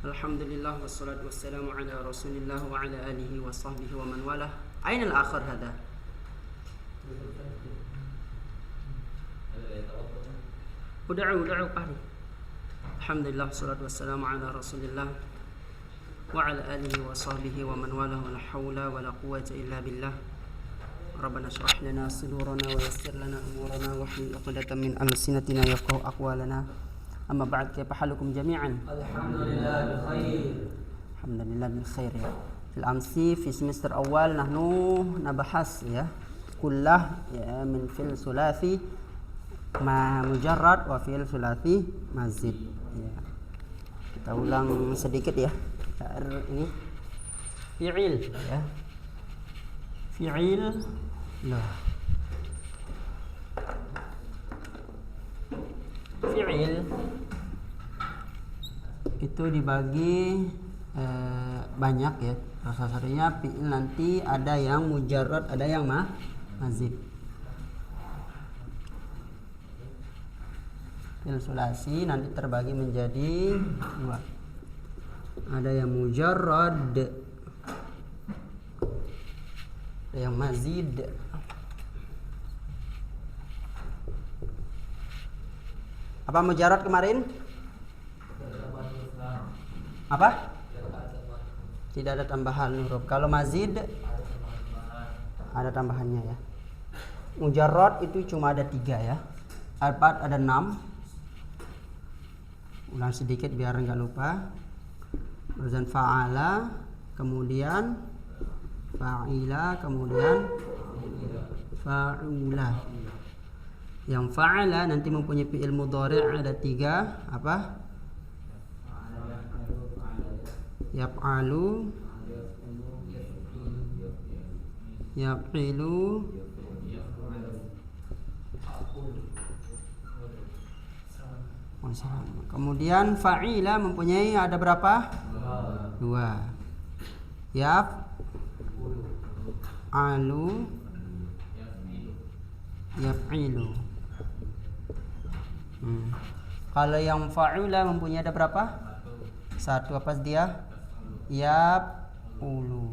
Alhamdulillah wassalatu wassalamu ala Rasulillah wa ala alihi wa sahbihi wa man walah. Aina al-akhar hadha? Ud'u qahri. Alhamdulillah wassalatu wassalamu ala Rasulillah wa ala alihi wa sahbihi wa man walah, wa la hawla wa la quwwata illa billah. Rabbana shrah lana sudurana wa yassir lana umurana wa hlul 'uqdatam min alsinatina yafqahu aqwalana. Amma ba'd, kaifa halukum jami'an? Alhamdulillah bikhair. Alhamdulillah bikhair ya. Fil amsi fi semester awal nahnu nabahas ya kullah ya min fil sulasi ma mujarrad wa fil sulasi mazid ya. Kita ulang sedikit ya. Ini fi'il ya. Fi'il lah. Fi'il itu dibagi banyak ya. Salah satunya fi'il nanti ada yang mujarrad, ada yang mazid. Fi'il sulasi nanti terbagi menjadi dua. Ada yang mujarrad, ada yang mazid. Apa mujarrad kemarin? Apa? Tidak ada tambahan huruf. Kalau mazid ada tambahannya ya. Mujarrad itu cuma ada 3 ya. Alpat ada 6. Ulang sedikit biar enggak lupa. Barusan fa'ala, kemudian fa'ila, kemudian fa'ula. Yang fa'ala nanti mempunyai fi'il mudhari' ada 3. Apa? Yaf'alu, yaf'ilu, kemudian fa'ila mempunyai ada berapa? 2. Yaf'alu, yaf'ilu. Kalau yang fa'ula mempunyai ada berapa? 1. Apa dia? Yaf'ulu.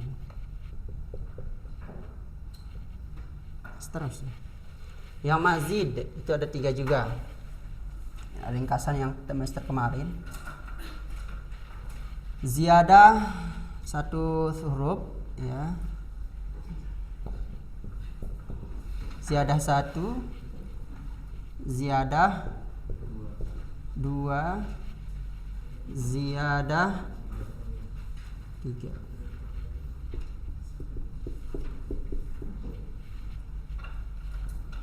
Seterusnya. Yang mazid itu ada 3 juga. Ringkasan yang semester kemarin. Ziyadah 1 huruf ya. Ziyadah 1, ziyadah 2, ziyadah 3.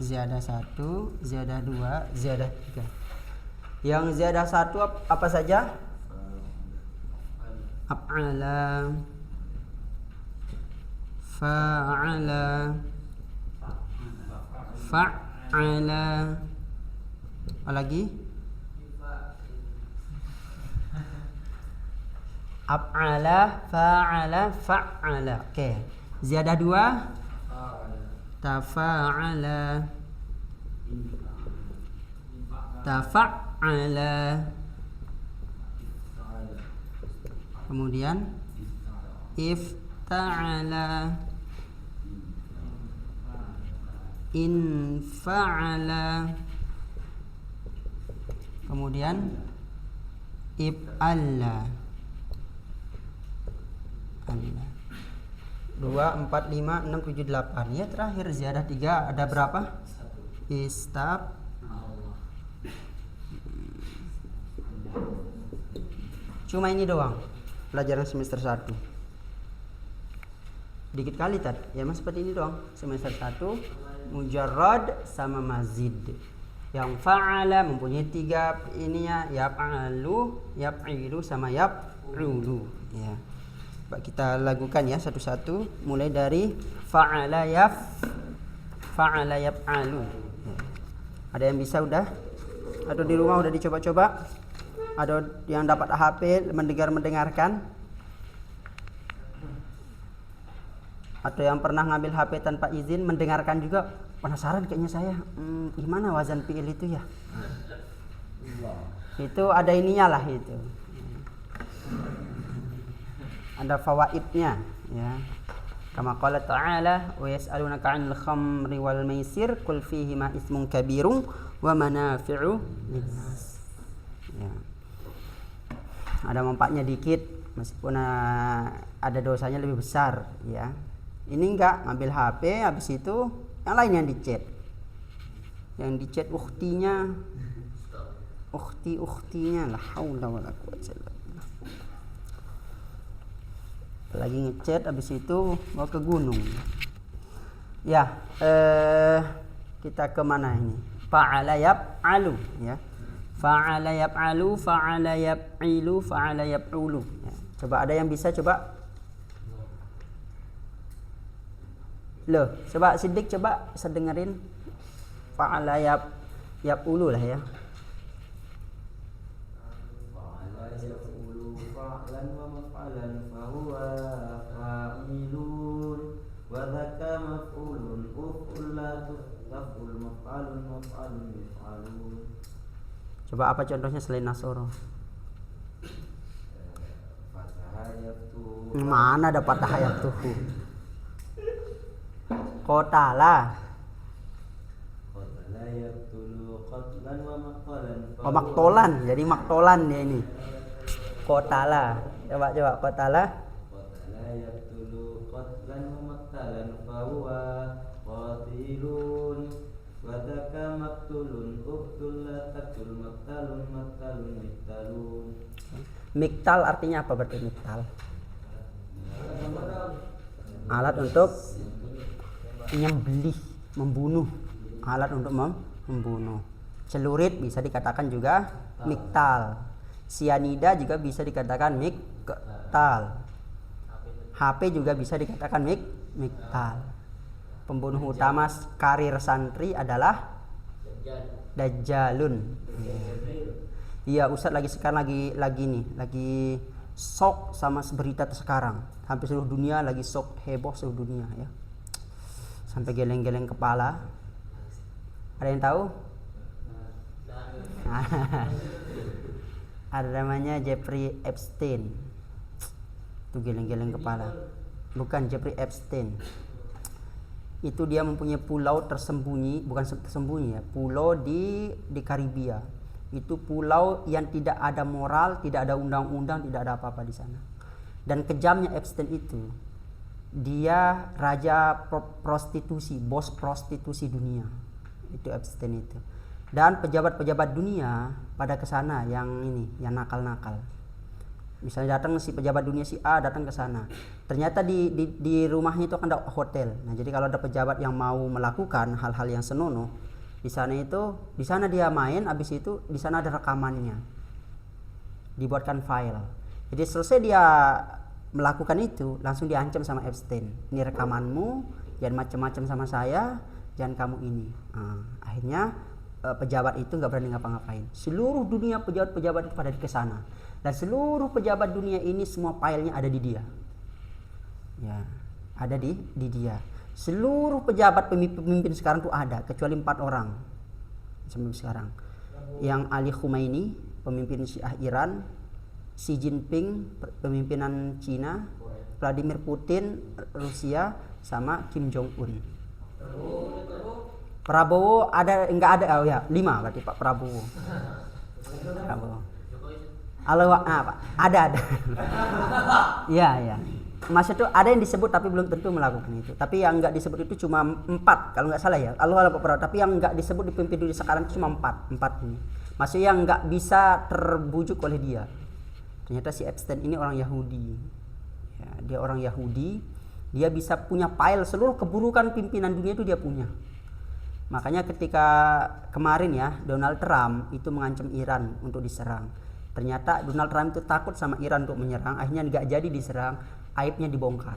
Ziyadah 1, ziyadah 2, ziyadah 3. Yang ziyadah 1 apa saja? Af'ala, fa'ala, fa'ala. Apa lagi? Af'ala, fa'ala, fa'ala. Oke. Ziyadah 2 tafa'ala, tafa'ala. Kemudian ifta'ala, infa'ala. Kemudian if'alla. 2, 4, 5, 6, 7, 8. Ya terakhir ziyadah 3 ada berapa? Istab. Cuma ini doang pelajaran semester 1. Dikit kali tadi. Ya mas seperti ini doang. Semester 1 mujarrad sama mazid. Yang fa'ala mempunyai 3 ininya, yaf'alu, yaf'ilu sama yaf'ulu ya. Kita lakukan ya satu-satu mulai dari fa'ala yaf'alu ya. Ada yang bisa udah? Atau di rumah udah dicoba-coba? Ada yang dapat HP mendengarkan? Atau yang pernah ngambil HP tanpa izin mendengarkan juga? Penasaran kayaknya saya. Gimana wazan fi'il itu ya? Itu ada ininya lah itu. ada fawaidnya ya. Kama qala ta'ala wa yas'alunaka 'anil khamri wal maisir qul fihima ismun kabirun wa manafi'u linnas. Ya. Ada manfaatnya dikit meskipun ada dosanya lebih besar ya. Ini enggak ngambil HP habis itu yang lain yang dichat. Yang dichat ukhtinya la haula wala quwwata illa billah. Lagi ngechat habis itu mau ke gunung. Ya, kita ke mana ini? Fa'ala yaf'alu ya. Fa'ala yaf'alu, fa'ala yaf'ilu, fa'ala yaf'ulu ya. Coba ada yang bisa coba? Loh, coba Siddiq coba bisa dengerin fa'ala yaf'ulu lah ya. Fa'ala yaf'ulu fa'lan wa maf'alan fahuwa fa'ilun wa dzaka maf'ulun uf'ulatu taf'ul maf'alun maf'alun yaf'alun. Coba apa contohnya selain Nasoro? Fataha yaftu. Mana ada patah ayat tuh? Qotala. Qatala yaqtulu qatlan wa maqtalan. Oh, maktolan. Jadi maktolan dia ini. Qotala. Coba qotala. Qatala yaqtulu qatlan wa maqtalan fa huwa qatilun wa dzaka maqtulun uqtul la taqtul maqtalun maqtalun miqtalun. Miktal artinya apa berarti miktal? Alat untuk menyembelih, membunuh. Alat untuk membunuh. Celurit bisa dikatakan juga miktal. Sianida juga bisa dikatakan miktal. HP juga bisa dikatakan miktal. Pembunuh utama karir santri adalah Dajjalun. Iya, Ustadz lagi shock sama berita sekarang. Hampir seluruh dunia lagi shock, heboh seluruh dunia ya. Sampai geleng-geleng kepala. Ada yang tahu? Ada namanya Jeffrey Epstein. Itu geleng-geleng kepala. Bukan Jeffrey Epstein. Itu dia mempunyai pulau tersembunyi, bukan tersembunyi ya, pulau di Karibia. Itu pulau yang tidak ada moral, tidak ada undang-undang, tidak ada apa-apa di sana. Dan kejamnya Epstein itu, dia raja prostitusi, bos prostitusi dunia. Itu Epstein itu. Dan pejabat-pejabat dunia pada kesana yang nakal-nakal. Misalnya datang si pejabat dunia si A datang ke sana. Ternyata di rumahnya itu kan ada hotel. Nah, jadi kalau ada pejabat yang mau melakukan hal-hal yang senonoh, di sana dia main, habis itu di sana ada rekamannya. Dibuatkan file. Jadi selesai dia melakukan itu, langsung diancam sama Epstein. Ini rekamanmu, jangan macam-macam sama saya, jangan kamu ini. Nah, akhirnya pejabat itu nggak berani ngapa-ngapain. Seluruh dunia pejabat-pejabat itu pada ke sana. Dan seluruh pejabat dunia ini semua filenya ada di dia. Ya, ada di dia. Seluruh pejabat pemimpin sekarang tuh ada, kecuali 4 orang sampai sekarang. Yang Ali Khomeini, pemimpin Syiah Iran, Xi Jinping, pemimpinan Cina, Vladimir Putin, Rusia, sama Kim Jong Un. Prabowo ada enggak ada? Oh ya, 5 berarti Pak Prabowo. Pak, ada. Iya. Maksud itu ada yang disebut tapi belum tentu melakukan itu. Tapi yang enggak disebut itu cuma 4 kalau enggak salah ya. Tapi yang enggak disebut di pemimpin dunia sekarang itu cuma 4 ini. Maksudnya yang enggak bisa terbujuk oleh dia. Ternyata si Epstein ini orang Yahudi. Ya, dia orang Yahudi. Dia bisa punya file seluruh keburukan pimpinan dunia itu dia punya. Makanya ketika kemarin ya Donald Trump itu mengancam Iran untuk diserang. Ternyata Donald Trump itu takut sama Iran untuk menyerang, akhirnya nggak jadi diserang, aibnya dibongkar.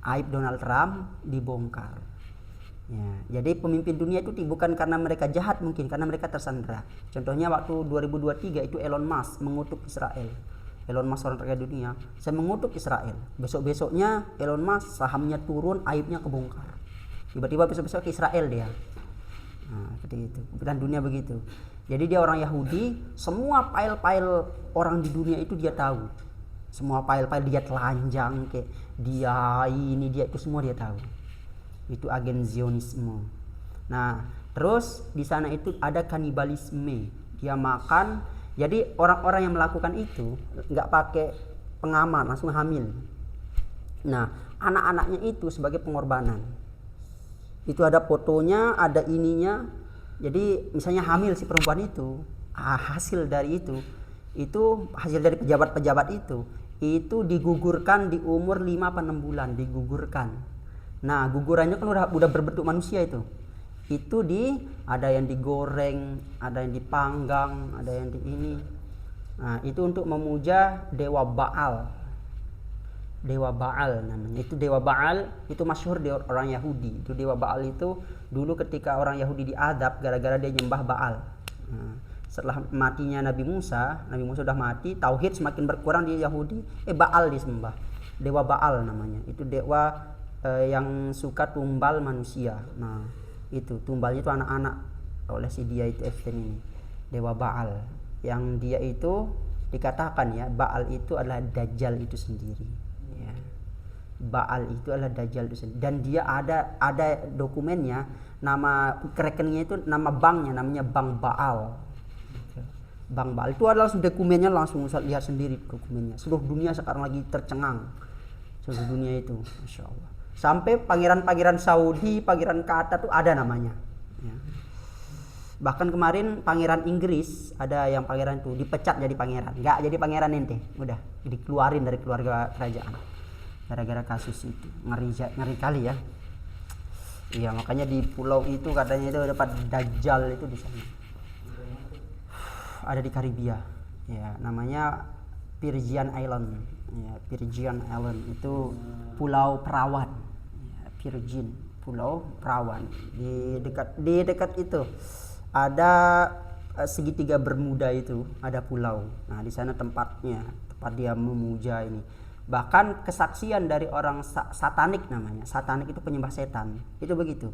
Aib Donald Trump dibongkar. Ya, jadi pemimpin dunia itu bukan karena mereka jahat mungkin, karena mereka tersandera. Contohnya waktu 2023 itu Elon Musk mengutuk Israel. Elon Musk orang terkaya dunia, saya mengutuk Israel. Besok-besoknya Elon Musk sahamnya turun, aibnya kebongkar. Tiba-tiba besok-besok ke Israel dia. Nah, seperti itu. Dan dunia begitu. Jadi dia orang Yahudi, semua file-file orang di dunia itu dia tahu. Semua file-file dia telanjang, kayak dia ini dia itu semua dia tahu. Itu agen Zionisme. Nah, terus di sana itu ada kanibalisme. Dia makan. Jadi orang-orang yang melakukan itu nggak pakai pengaman, langsung hamil. Nah, anak-anaknya itu sebagai pengorbanan. Itu ada fotonya, ada ininya. Jadi misalnya hamil si perempuan itu, hasil dari itu hasil dari pejabat-pejabat itu digugurkan di umur 5 atau 6 bulan, digugurkan. Nah, gugurannya kan udah berbentuk manusia itu. Itu ada yang digoreng, ada yang dipanggang, ada yang di ini. Nah, itu untuk memuja dewa Baal. Dewa Baal namanya. Itu dewa Baal itu masyhur di orang Yahudi. Itu dewa Baal itu dulu ketika orang Yahudi diadab gara-gara dia nyembah Baal. Nah, setelah matinya Nabi Musa sudah mati, tauhid semakin berkurang di Yahudi, Baal disembah. Dewa Baal namanya. Itu dewa yang suka tumbal manusia. Nah, itu tumbalnya itu anak-anak oleh si dia itu Epstein ini. Dewa Baal. Yang dia itu dikatakan ya, Baal itu adalah Dajjal itu sendiri. Ya. Baal itu adalah Dajjal itu sendiri. Dan dia ada dokumennya, nama rekeningnya itu nama banknya namanya Bank Baal. Bank Baal itu adalah dokumennya, langsung bisa lihat sendiri dokumennya. Seluruh dunia sekarang lagi tercengang. Seluruh dunia itu, Masya Allah. Sampai pangeran-pangeran Saudi, pangeran Qatar tuh ada namanya. Ya. Bahkan kemarin pangeran Inggris ada yang pangeran itu dipecat jadi pangeran, nggak jadi pangeran ente, udah dikeluarin dari keluarga kerajaan gara-gara kasus itu. Ngeri kali ya. Iya, makanya di pulau itu katanya itu dapat Dajjal itu di sana. Ada di Karibia. Ya, namanya Virgin Island. Ya, Virgin Island itu pulau perawan. Ya, Virgin, pulau perawan. Di dekat itu ada segitiga Bermuda itu, ada pulau. Nah, di sana tempat dia memuja ini. Bahkan kesaksian dari orang satanik namanya. Satanik itu penyembah setan. Itu begitu.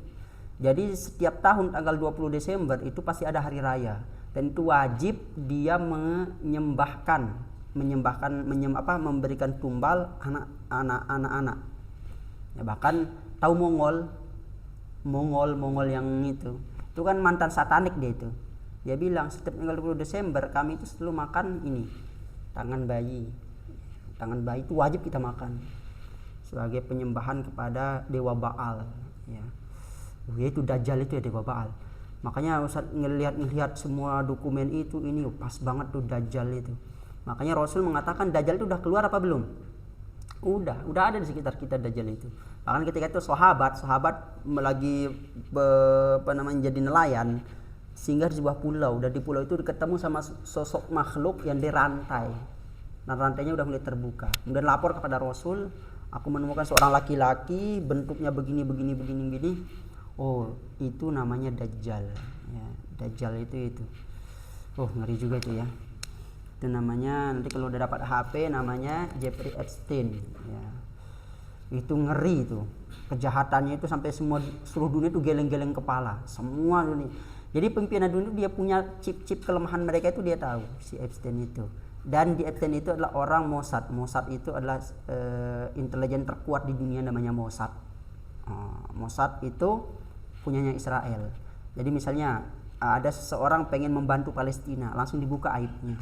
Jadi setiap tahun tanggal 20 Desember itu pasti ada hari raya. Dan itu wajib dia memberikan tumbal anak-anak. Ya, bahkan tahu Mongol yang itu kan mantan satanik dia itu. Dia bilang setiap tanggal 20 Desember kami itu selalu makan ini, tangan bayi itu wajib kita makan sebagai penyembahan kepada dewa Baal. Ya, itu Dajjal itu ya, dewa Baal. Makanya Ustaz ngelihat semua dokumen itu, ini pas banget tuh Dajjal itu. Makanya Rasul mengatakan Dajjal itu udah keluar apa belum? Udah ada di sekitar kita Dajjal itu. Bahkan ketika itu sahabat lagi jadi nelayan, singgah di sebuah pulau, dan di pulau itu ketemu sama sosok makhluk yang dirantai. Nah, rantainya udah mulai terbuka. Kemudian lapor kepada Rasul, aku menemukan seorang laki-laki bentuknya begini. Oh, itu namanya Dajjal. Ya, Dajjal itu. Oh, ngeri juga itu ya. Itu namanya, nanti kalau udah dapat HP namanya Jeffrey Epstein. Ya. Itu ngeri itu. Kejahatannya itu sampai seluruh dunia itu geleng-geleng kepala. Semua dunia. Jadi pimpinan dunia itu dia punya chip kelemahan mereka itu dia tahu, si Epstein itu. Dan di Epstein itu adalah orang Mossad. Mossad itu adalah intelijen terkuat di dunia namanya Mossad. Mossad itu punyanya Israel. Jadi misalnya ada seseorang pengen membantu Palestina, langsung dibuka aibnya,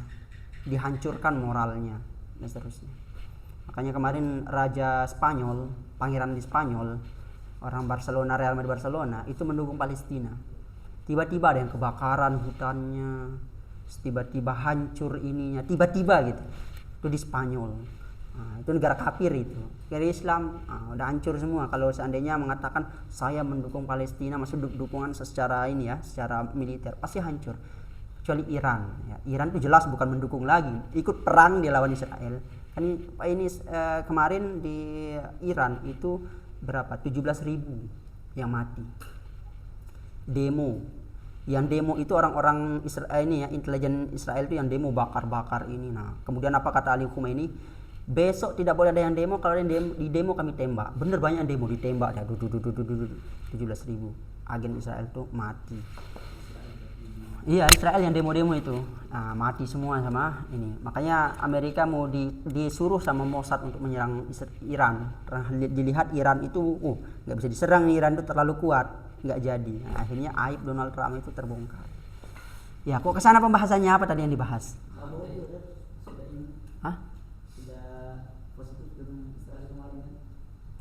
dihancurkan moralnya, dan seterusnya. Makanya kemarin Raja Spanyol, pangeran di Spanyol, orang Barcelona, Real Madrid Barcelona, itu mendukung Palestina. Tiba-tiba ada yang kebakaran hutannya, tiba-tiba hancur ininya, tiba-tiba gitu. Itu di Spanyol. Nah, itu negara kafir itu. Negara Islam udah hancur semua. Kalau seandainya mengatakan saya mendukung Palestina, maksud dukungan secara secara militer, pasti hancur. Kecuali Iran. Ya, Iran itu jelas bukan mendukung lagi, ikut perang dia lawan Israel. Kan ini kemarin di Iran itu berapa? 17.000 yang mati. Demo. Yang demo itu orang-orang Israel intelijen Israel itu yang demo bakar-bakar ini. Nah, kemudian apa kata Ali Khamenei? Besok tidak boleh ada yang demo, kalau ada yang di demo kami tembak. Bener, banyak yang demo ditembak ya. 17.000 agen Israel itu mati. Iya, Israel yang demo-demo itu. Nah, mati semua sama ini. Makanya Amerika mau disuruh sama Mossad untuk menyerang Iran. Karena dilihat Iran itu nggak bisa diserang, Iran itu terlalu kuat, nggak jadi. Nah, akhirnya aib Donald Trump itu terbongkar. Ya, kok kesana pembahasannya apa tadi yang dibahas? Hah? Sudah positif dengan Israel kemarin kan?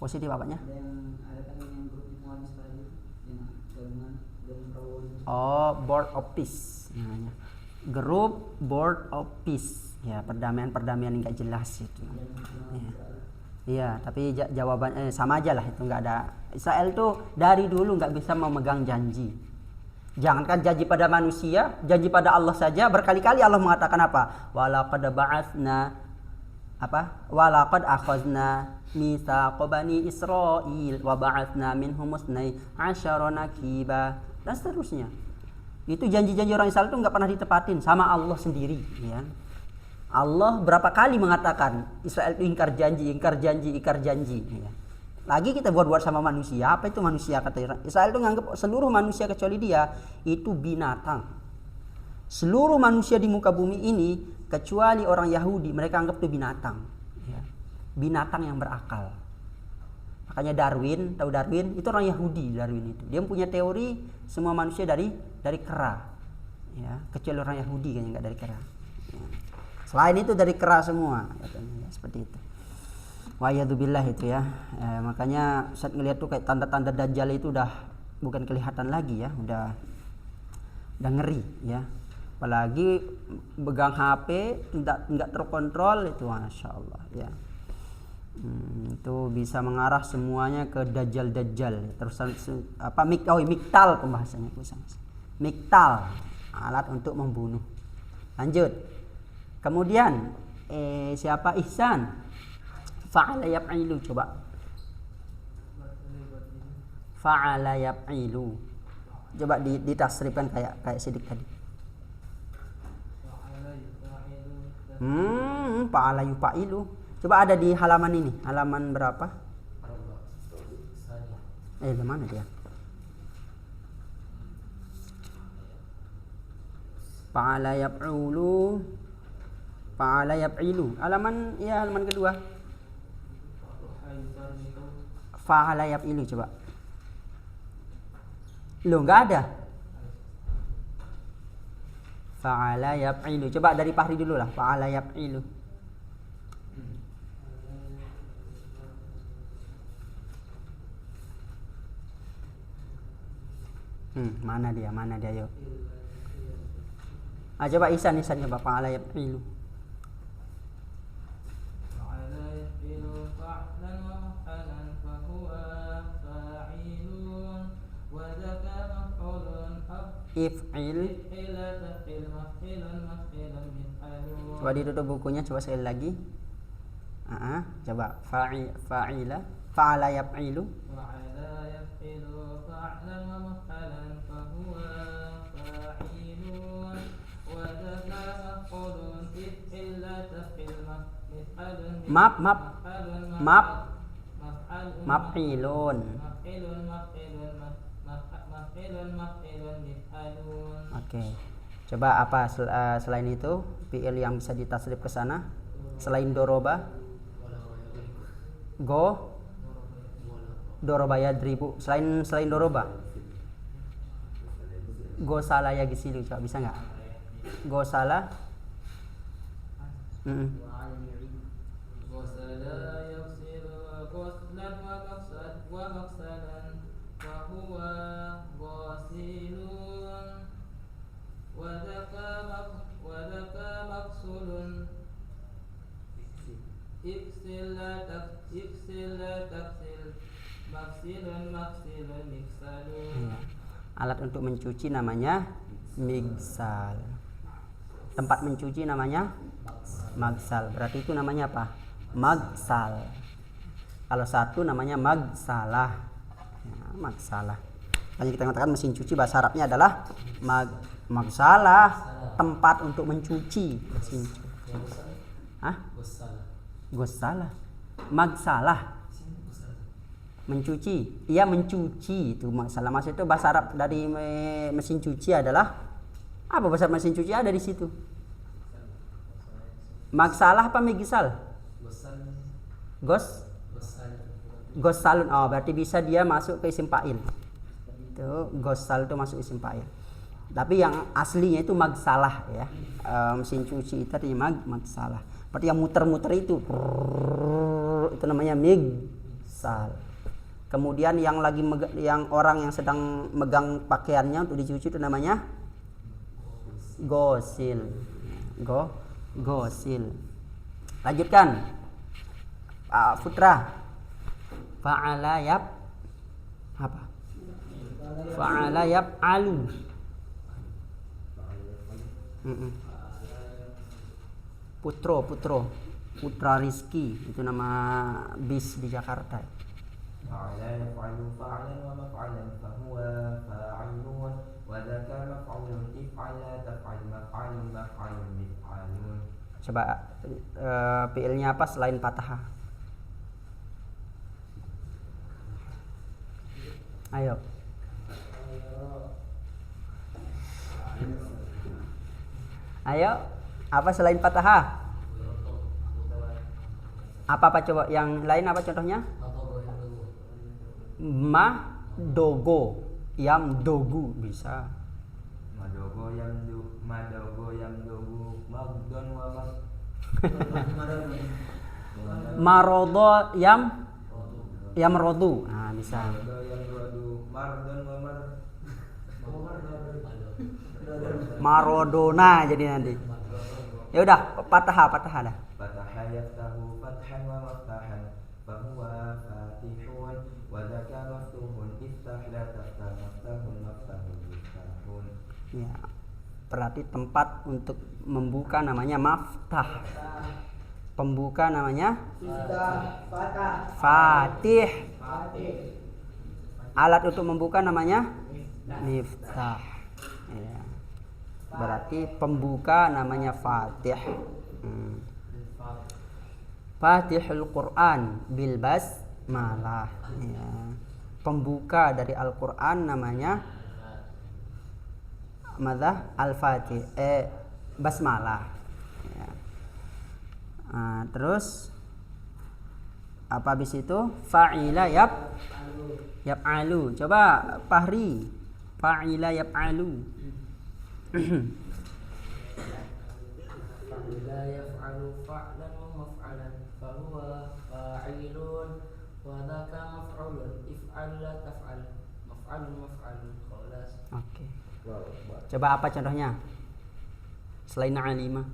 Positif apanya? Ada kan yang grup kemarin Israel yang gabungan Prabowo. Oh, Board of Peace namanya. Grup Board of Peace. Ya, perdamaian nggak jelas itu. Iya, tapi jawabannya sama aja lah, itu nggak ada. Israel tuh dari dulu nggak bisa memegang janji. Jangankan janji pada manusia, janji pada Allah saja berkali-kali Allah mengatakan apa? Walaqad ba'atsna walaqad akhadna mitsaqa bani Israil wa ba'atsna minhum 12 naqiba dan seterusnya. Itu janji-janji orang Israel itu nggak pernah ditepatin sama Allah sendiri, ya. Allah berapa kali mengatakan Israel itu ingkar janji, ya. Lagi kita buat sama manusia. Apa itu manusia? Kata Israel itu menganggap seluruh manusia kecuali dia itu binatang. Seluruh manusia di muka bumi ini kecuali orang Yahudi, mereka anggap itu binatang, ya. Binatang yang berakal. Makanya Darwin, tahu Darwin? Itu orang Yahudi. Darwin itu dia punya teori semua manusia dari kera, ya, kecuali orang Yahudi kan nggak dari kera, ya. Selain itu dari kera semua, ya, seperti itu. Wa'iyadzubillah itu ya. Makanya saat ngelihat tuh kayak tanda-tanda Dajjal itu udah bukan kelihatan lagi ya, udah ngeri ya. Apalagi pegang HP tidak terkontrol itu, masya Allah ya. Itu bisa mengarah semuanya ke Dajjal. Terus miktal pembahasannya, miktal, alat untuk membunuh. Lanjut. Kemudian siapa? Ihsan. Fa'ala yaf'ilu, coba. Fa'ala yaf'ilu. Coba ditasrifkan kayak sidik tadi. Fa'ala yufa'ilu. Coba ada di halaman ini. Halaman berapa? Di mana dia? Fa'ala yaf'ulu. Fa'ala yaf'ilu. Halaman kedua. Fa'ala yaf'ilu, coba. Loh, enggak ada. Fa'ala yaf'ilu. Coba dari Fahri dulu lah. Fa'ala yaf'ilu. Mana dia yuk. Coba Ihsan coba fa'ala yaf'ilu. If'il. Coba ditutup bukunya, coba sekali lagi. Coba fa'ila, fa'ala yaf'ilu. Maf'ilun. Oke. Coba apa selain itu fi'il yang bisa ditasrif ke sana selain doroba? Doroba yadribu. Selain doroba. Gosala yagsilu, coba bisa enggak? Gosala. Alat untuk mencuci namanya migsal. Tempat mencuci namanya magsal. Berarti itu namanya apa? Magsal. Kalau satu namanya magsalah. Magsalah. Hanya kita katakan mesin cuci bahasa Arabnya adalah magsalah, tempat untuk mencuci mesin cuci. Gossalah. Magsalah. Mencuci. Ia mencuci itu magsalah. Maksud itu bahasa Arab dari mesin cuci adalah Apa bahasa mesin cuci ada di situ? Magsalah apa migisal? Gosalun. Oh, berarti bisa dia masuk ke isim fa'il. Itu gosal itu masuk isim fa'il. Tapi yang aslinya itu magsalah ya. Mesin cuci itu artinya magsalah. Berarti yang muter-muter itu namanya migsal. Kemudian yang orang yang sedang megang pakaiannya untuk dicuci itu namanya gosil. Gosil. Lanjutkan. Pak Putra. Fa'ala apa? Fa'ala yaf'alu. Putra Rizki itu nama bis di Jakarta. Fa'ala yaf'alu fa'lan wa maf'alan fahuwa fa'ilun wa dzaka maf'ulun if'ala taf'al maf'alun maf'alun mif'alun. Coba fi'ilnya apa selain fathah? Ayo. Ayo, apa selain fathah? Apa coba yang lain apa contohnya? Madogo, yamdogu bisa. Madogo yamdogu, magdon wa Marodo yamrodu. Nah, bisa. Mardon wa Marodona jadi nanti. Ya udah, fathah dah. Fataha yaftahu fathan wa maftahan fahuwa fatihun wa dzaka maftuhun iftah la taftah maftahun maftahun miftahun. Ya. Berarti tempat untuk membuka namanya maftah. Pembuka namanya Fatih. Alat untuk membuka namanya miftah. Ya. Berarti pembuka namanya Fatih. Fatihul Quran bil basmalah. Ya. Pembuka dari Al-Quran namanya Madah Al-Fatih. Basmalah. Ya. Terus apa habis itu? Fa'ila yaf'alu. Coba Fahri. Fa'ila yaf'alu. Fa'ila yaf'alu fa'lan wa maf'alan fahuwa fa'ilun wa dzaka maf'ulun if'al la taf'al maf'alun maf'alun khalas. Oke. Coba apa contohnya? Selain alimah.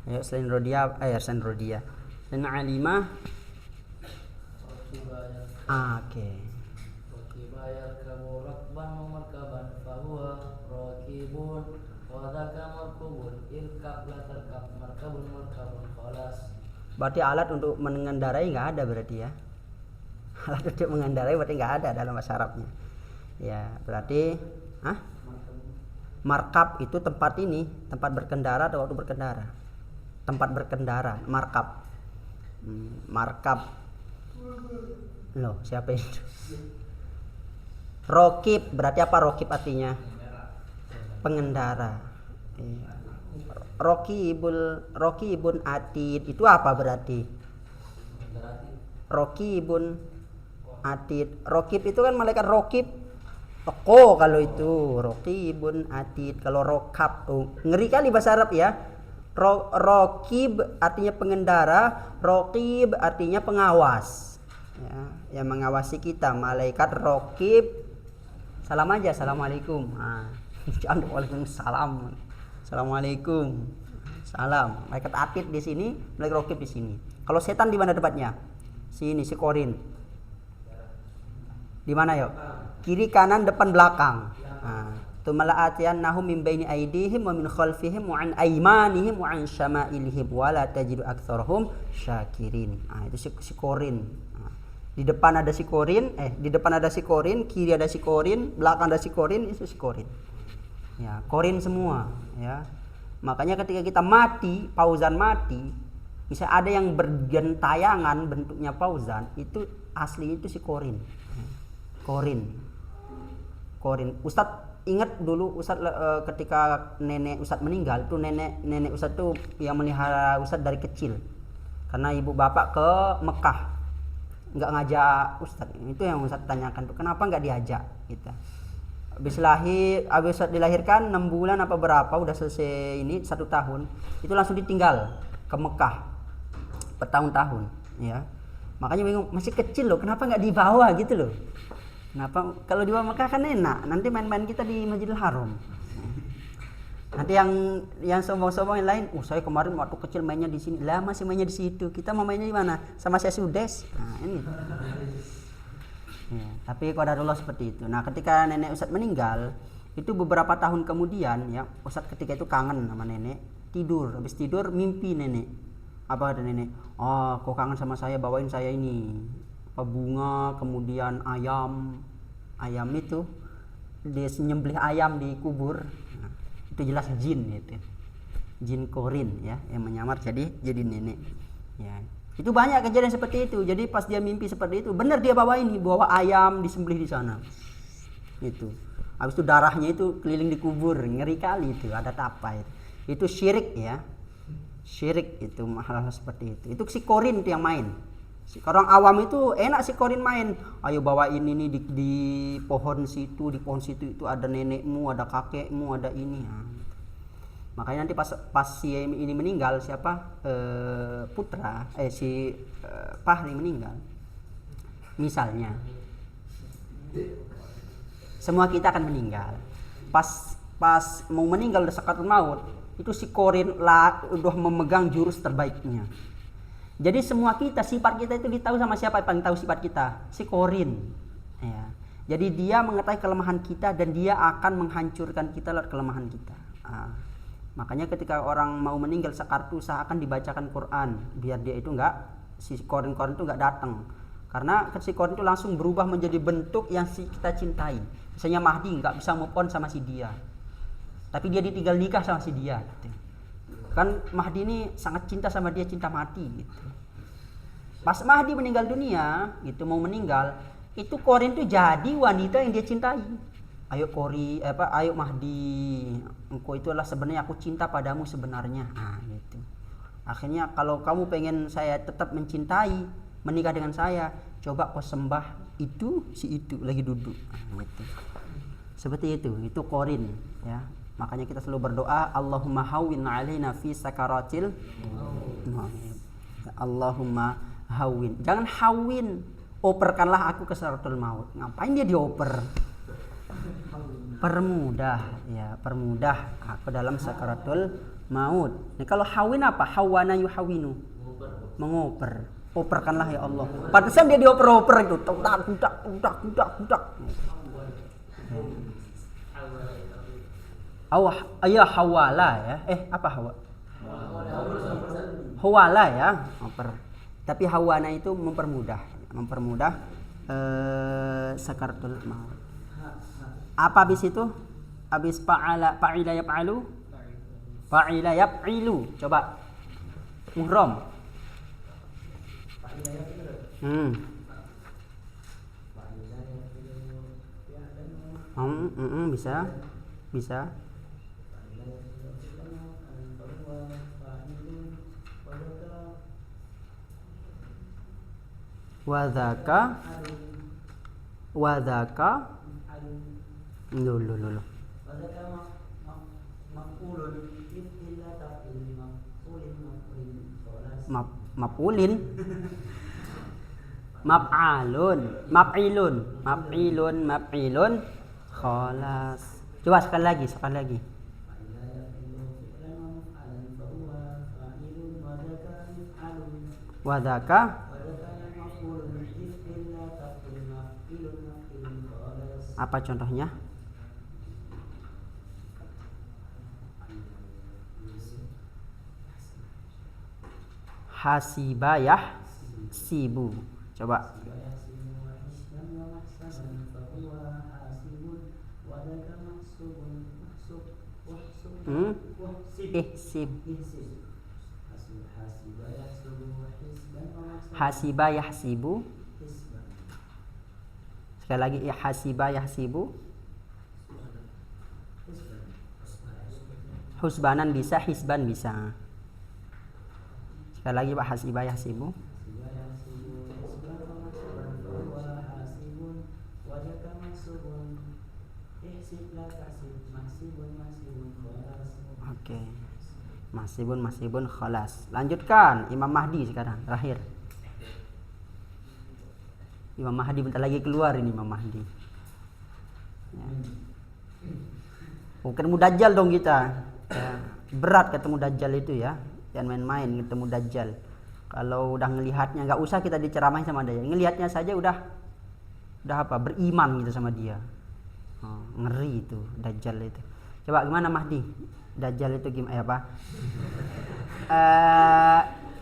Ayo selain rodia, selain rodia. Selain alimah. Oke. Bayar kamu rakban markaban fahuwa rakibun wa dzaka markubun irkab la tarkab markabun khalas. Berarti alat untuk mengendarai nggak ada berarti ya. Alat untuk mengendarai berarti nggak ada dalam bahasa Arabnya. Ya, berarti markab itu tempat berkendara atau waktu berkendara. Tempat berkendara, markab. Markab. Loh, siapa itu? Rokib, berarti apa rokib artinya? Pengendara. Rokibun atid itu apa berarti? Rokibun atid. Rokib itu kan malaikat rokib. Teko kalau itu. Rokibun atid. Kalau rokab, ngeri kali bahasa Arab ya. Rokib artinya pengendara, rokib artinya pengawas. Ya, yang mengawasi kita, malaikat rokib. Salam aja, assalamualaikum. Waalaikumsalam. Assalamualaikum. Salam. Malaikat atid di sini, malaikat rokib di sini. Kalau setan di mana tempatnya? Sini, si korin. Di mana yuk? Kiri, kanan, depan, belakang. Tumala'atiyannahum min baini aydihim wa min khalfihim wa an aymanihim wa an syama'ilihim wa la tajidu aktsarahum syakirin. Itu si korin. Di depan ada si korin, kiri ada si korin, belakang ada si korin, itu si korin. Ya, korin semua, ya. Makanya ketika kita mati, pauzan mati, bisa ada yang bergentayangan bentuknya pauzan, itu asli itu si korin. Korin korin. Ustadz ingat dulu ketika nenek Ustadz meninggal tuh, nenek Ustadz tuh yang melihara Ustadz dari kecil. Karena ibu bapak ke Mekah, nggak ngajak Ustadz. Itu yang Ustadz tanyakan tuh, kenapa nggak diajak gitu. Habis Ustadz dilahirkan 6 bulan apa berapa, udah selesai ini 1 tahun, itu langsung ditinggal ke Mekah bertahun-tahun ya. Makanya bingung, masih kecil loh, kenapa nggak dibawa gitu loh. Kenapa kalau dibawa Mekah kan enak, nanti main-main kita di Masjidil Haram. Nanti yang sombong-sombong yang lain, saya kemarin waktu kecil mainnya di sini, lah masih mainnya di situ. Kita mau mainnya di mana? Sama saya Sudes. Nah, ini. Ya, tapi qadarullah seperti itu. Nah, ketika nenek Ustadz meninggal, itu beberapa tahun kemudian ya, Ustadz ketika itu kangen sama nenek, tidur. Habis tidur mimpi nenek. Apa kata nenek? Oh, kau kangen sama saya, bawain saya ini. Apa bunga, kemudian ayam. Ayam itu dia nyembelih ayam di kubur. Nah, itu jelas jin itu. Jin korin ya, yang menyamar jadi nenek. Ya. Itu banyak kejadian seperti itu. Jadi pas dia mimpi seperti itu, benar dia bawa ayam disembelih di sana. Itu. Habis itu darahnya itu keliling di kubur, ngeri kali itu, ada apa itu. Itu syirik ya. Syirik itu hal-hal seperti itu. Itu si korin itu yang main. Orang awam itu enak si korin main. Ayo bawain ini di pohon situ, itu ada nenekmu, ada kakekmu, ada ini. Nah. Makanya nanti pas si ini meninggal, siapa Fahri meninggal, misalnya semua kita akan meninggal. Pas mau meninggal udah sakaratul maut, itu si korin udah memegang jurus terbaiknya. Jadi semua kita, sifat kita itu ditahu sama siapa yang paling tahu sifat kita? Si korin. Ya. Jadi dia mengetahui kelemahan kita dan dia akan menghancurkan kita lewat kelemahan kita. Makanya ketika orang mau meninggal sakaratul usahakan dibacakan Quran biar dia itu si korin-korin itu nggak datang. Karena si korin itu langsung berubah menjadi bentuk yang kita cintai. Misalnya Mahdi nggak bisa move on sama si dia, tapi dia ditinggal nikah sama si dia. Gitu. Kan Mahdi ini sangat cinta sama dia, cinta mati. Gitu. Pas Mahdi meninggal dunia, itu mau meninggal, itu korin itu jadi wanita yang dia cintai. Ayo ayo Mahdi, engkau itulah sebenarnya aku cinta padamu sebenarnya. Nah, gitu. Akhirnya kalau kamu pengen saya tetap mencintai, menikah dengan saya, coba kau sembah itu lagi duduk. Nah, gitu. Seperti itu korin ya. Makanya kita selalu berdoa, Allahumma hawwin 'alaina fi sakaratil maut. Allahumma hawwin. Jangan hawwin, operkanlah aku ke sakaratul maut. Ngapain dia dioper? Permudah aku dalam sakaratul maut. Nah, kalau hawin apa? Hawana yuhawinu, mengoper. Operkanlah ya Allah. Pantesan dia dioper-oper itu. Udak. Hawala ya. Apa hawa? Hawala ya, oper. Tapi hawana itu mempermudah sakaratul maut. Apa habis itu? Habis fa'ila yaf'alu? Fa'ila yaf'ilu. Coba. Muhram. Bisa. Wadhaka Lulu. Maf'ulin. Maf'ilun. Khalas. Coba sekali lagi. Wadhaka. Apa contohnya? Hasibayah sibu. Coba. Ihsib. Hasibayah sibu. Sekali lagi hasibayah sibu. Husbanan bisa, hisban bisa. Sekali lagi Pak, hasiba yahsibu. Oke. Masibun khalas. Lanjutkan Imam Mahdi sekarang terakhir. Imam Mahdi bentar lagi keluar ini Imam Mahdi. Ya. Ketemu Dajjal dong kita. Ya. Berat ketemu Dajjal itu ya. Jangan main-main ketemu Dajjal. Kalau udah ngelihatnya, nggak usah kita diceramahin sama Dajjal. Ngelihatnya saja udah apa? Beriman gitu sama dia. Ngeri itu Dajjal itu. Coba gimana Mahdi? Dajjal itu gimana? Apa?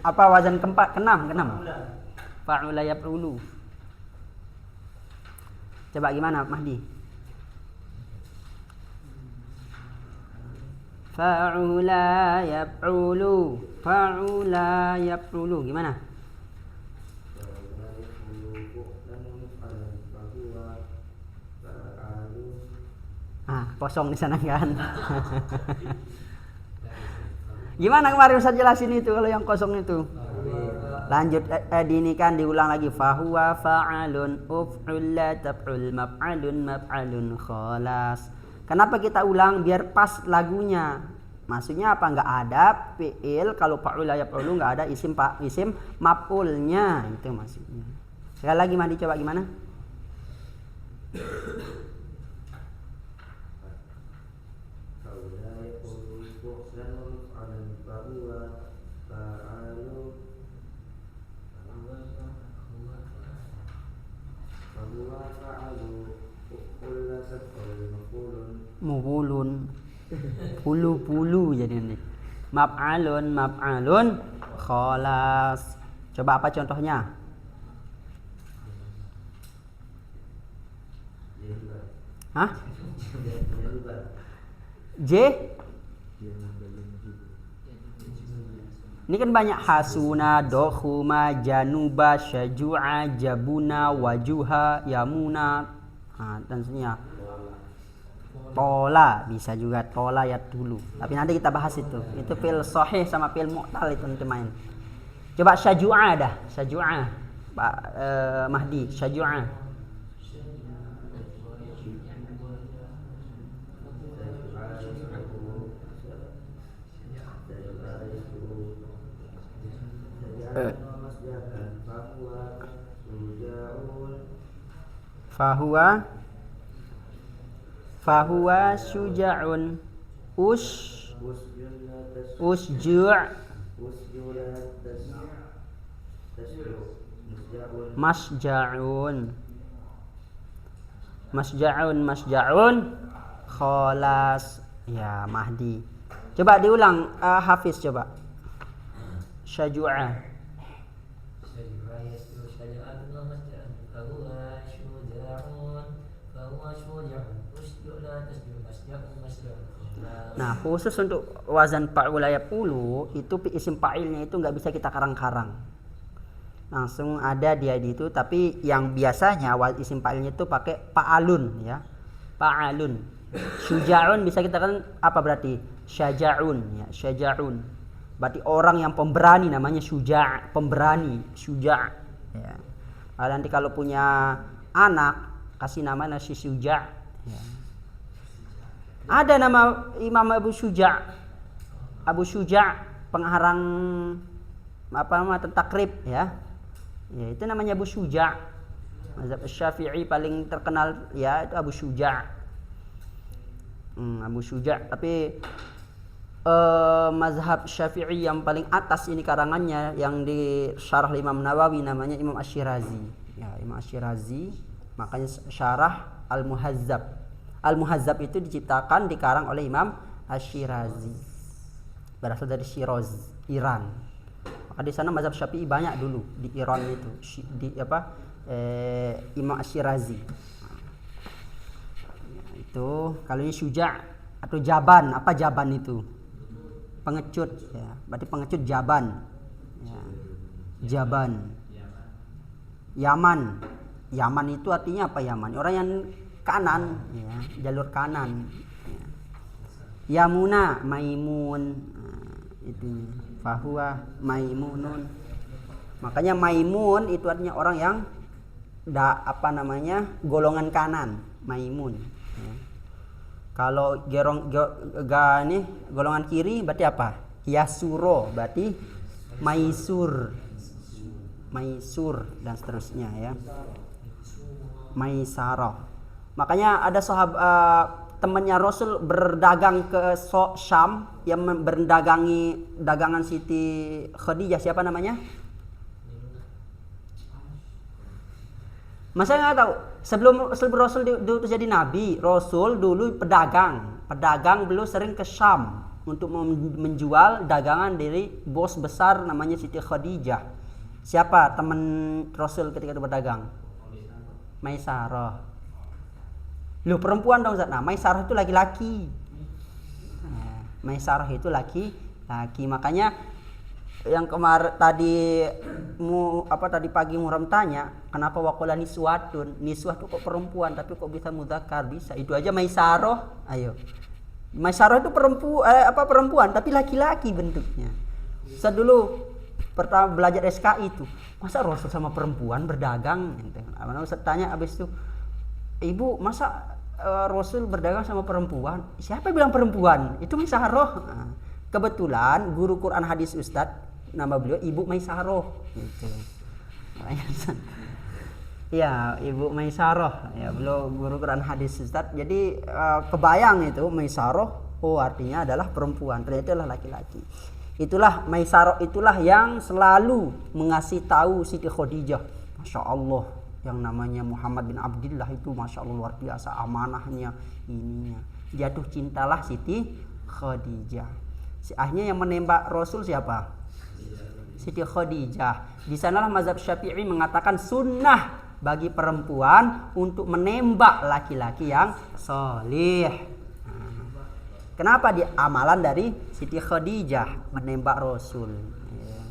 Apa wazan keempat? Keenam. Fa'ula yaf'ulu. Coba gimana Mahdi? Fa'ula yaf'ulu. Gimana? Kosong di sana kan. Gimana kemarin Ustaz jelasin itu kalau yang kosong itu? Lanjut ini kan diulang lagi. Fahuwa fa'alun uf'ul la taf'ul maf'alun khalas. Kenapa kita ulang? Biar pas lagunya. Maksudnya apa? Enggak ada fi'il, kalau fa'ula yaf'ulu enggak ada isim maf'ulnya, itu maksudnya. Sekali lagi Mahdi coba gimana? Mufulun pulu jadi nanti. Maf'alun khalas. Coba apa contohnya? Hah? J? Ini kan banyak hasuna, dokhuma, januba, syaju'a, jabuna, wajuha, yamuna, dan seterusnya. Tola bisa juga, tola ya dulu. Tapi nanti kita bahas itu. Itu fil sahih sama fil mu'tal itu nanti main. Coba syaju'a dah, syaju'a. Pak Mahdi, syaju'a. Fahuwa syuja'un usju' masja'un khalas. Ya Mahdi. Coba diulang Hafiz coba. Syaju'a. Nah, khusus untuk wazan fa'ula yaf'ulu itu isim fa'ilnya itu nggak bisa kita karang-karang. Langsung ada dia di itu, tapi yang biasanya isim fa'ilnya itu pakai fa'alun ya. Fa'alun. Syuja'un bisa kita kan apa berarti? Syaja'un ya, syaja'un. Berarti orang yang pemberani namanya syuja', pemberani, syuja'. Ya. Nanti kalau punya anak kasih nama si Syuja'. Ya. Ada nama Imam Abu Syuja', pengarang takrib ya. Ya itu namanya Abu Syuja'. Mazhab Syafi'i paling terkenal ya itu Abu Syuja'. Abu Syuja', tapi mazhab Syafi'i yang paling atas ini karangannya yang di syarah Imam Nawawi namanya Imam Asy-Syirazi. Ya, Imam Asy-Syirazi makanya syarah Al-Muhazzab. Al-Muhazzab itu diciptakan dikarang oleh Imam Asy-Syirazi. Berasal dari Syiraz, Iran. Maka di sana mazhab Syafi'i banyak dulu di Iran itu. Imam Asy-Syirazi. Itu kalau ini Syuja' atau Jaban, apa Jaban itu? Pengecut ya. Berarti pengecut Jaban. Ya. Jaban. Yaman itu artinya apa Yaman? Orang yang kanan ya, jalur kanan ya. Yamuna Maimun. Itu fahuwa Maimunun. Makanya Maimun itu artinya orang yang golongan kanan, Maimun. Ya. Kalau golongan kiri berarti apa? Yasuro berarti Maisur dan seterusnya ya. Maisarah. Makanya ada temannya Rasul berdagang ke Syam yang berdagangi dagangan Siti Khadijah, siapa namanya? Masa nggak tahu? Sebelum Rasul dulu jadi nabi, Rasul dulu pedagang belum sering ke Syam untuk menjual dagangan dari bos besar namanya Siti Khadijah. Siapa teman Rasul ketika itu berdagang? Maisarah. Lu perempuan dong Zat. Nah, Maisarah itu laki-laki. Maisarah itu laki-laki. Makanya yang kemarin tadi pagi Muram tanya, kenapa waqala niswatun? Niswah itu kok perempuan tapi kok bisa mudzakkar? Bisa. Itu aja Maisarah. Ayo. Maisarah itu perempuan tapi laki-laki bentuknya. Saya dulu pertama belajar SKI itu, masa Rasul sama perempuan berdagang? Saya tanya habis itu, Ibu, masa Rasul berdagang sama perempuan? Siapa yang bilang perempuan? Itu Maisarah. Nah, kebetulan guru Quran hadis Ustadz, nama beliau Ibu Maisarah gitu. Ya, Ibu Maisarah ya, beliau guru Quran hadis Ustadz. Jadi kebayang itu Maisarah, artinya adalah perempuan, ternyata adalah laki-laki. Itulah Maisarah, itulah yang selalu mengasih tahu Siti Khadijah. Masya Allah, yang namanya Muhammad bin Abdullah itu Masya Allah luar biasa amanahnya, ininya. Jatuh cintalah Siti Khadijah. Akhirnya yang menembak Rasul siapa? Siti Khadijah. Di sanalah mazhab Syafi'i mengatakan sunnah bagi perempuan untuk menembak laki-laki yang salih. Kenapa? Dia amalan dari Siti Khadijah menembak Rasul. Ya.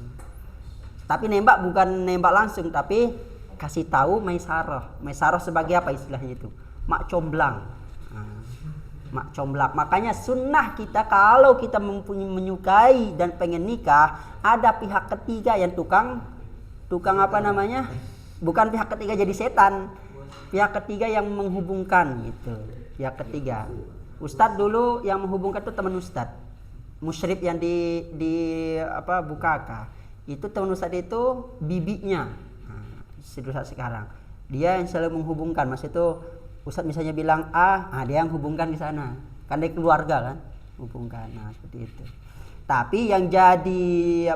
Tapi nembak bukan nembak langsung, tapi kasih tahu Maisarah. Maisarah sebagai apa istilahnya itu? Mak comblang. Mak comblang. Makanya sunnah kita kalau kita menyukai dan pengen nikah, ada pihak ketiga yang tukang apa namanya? Bukan pihak ketiga jadi setan. Pihak ketiga yang menghubungkan gitu. Pihak ketiga. Ustadz dulu yang menghubungkan itu teman Ustadz. Musyrif yang di Bukaka. Itu teman Ustadz itu bibinya. Nah, sekarang. Dia yang selalu menghubungkan. Mas itu Ustadz misalnya bilang A, dia yang hubungkan di sana. Kan dari keluarga kan, hubungkan. Nah, seperti itu. Tapi yang jadi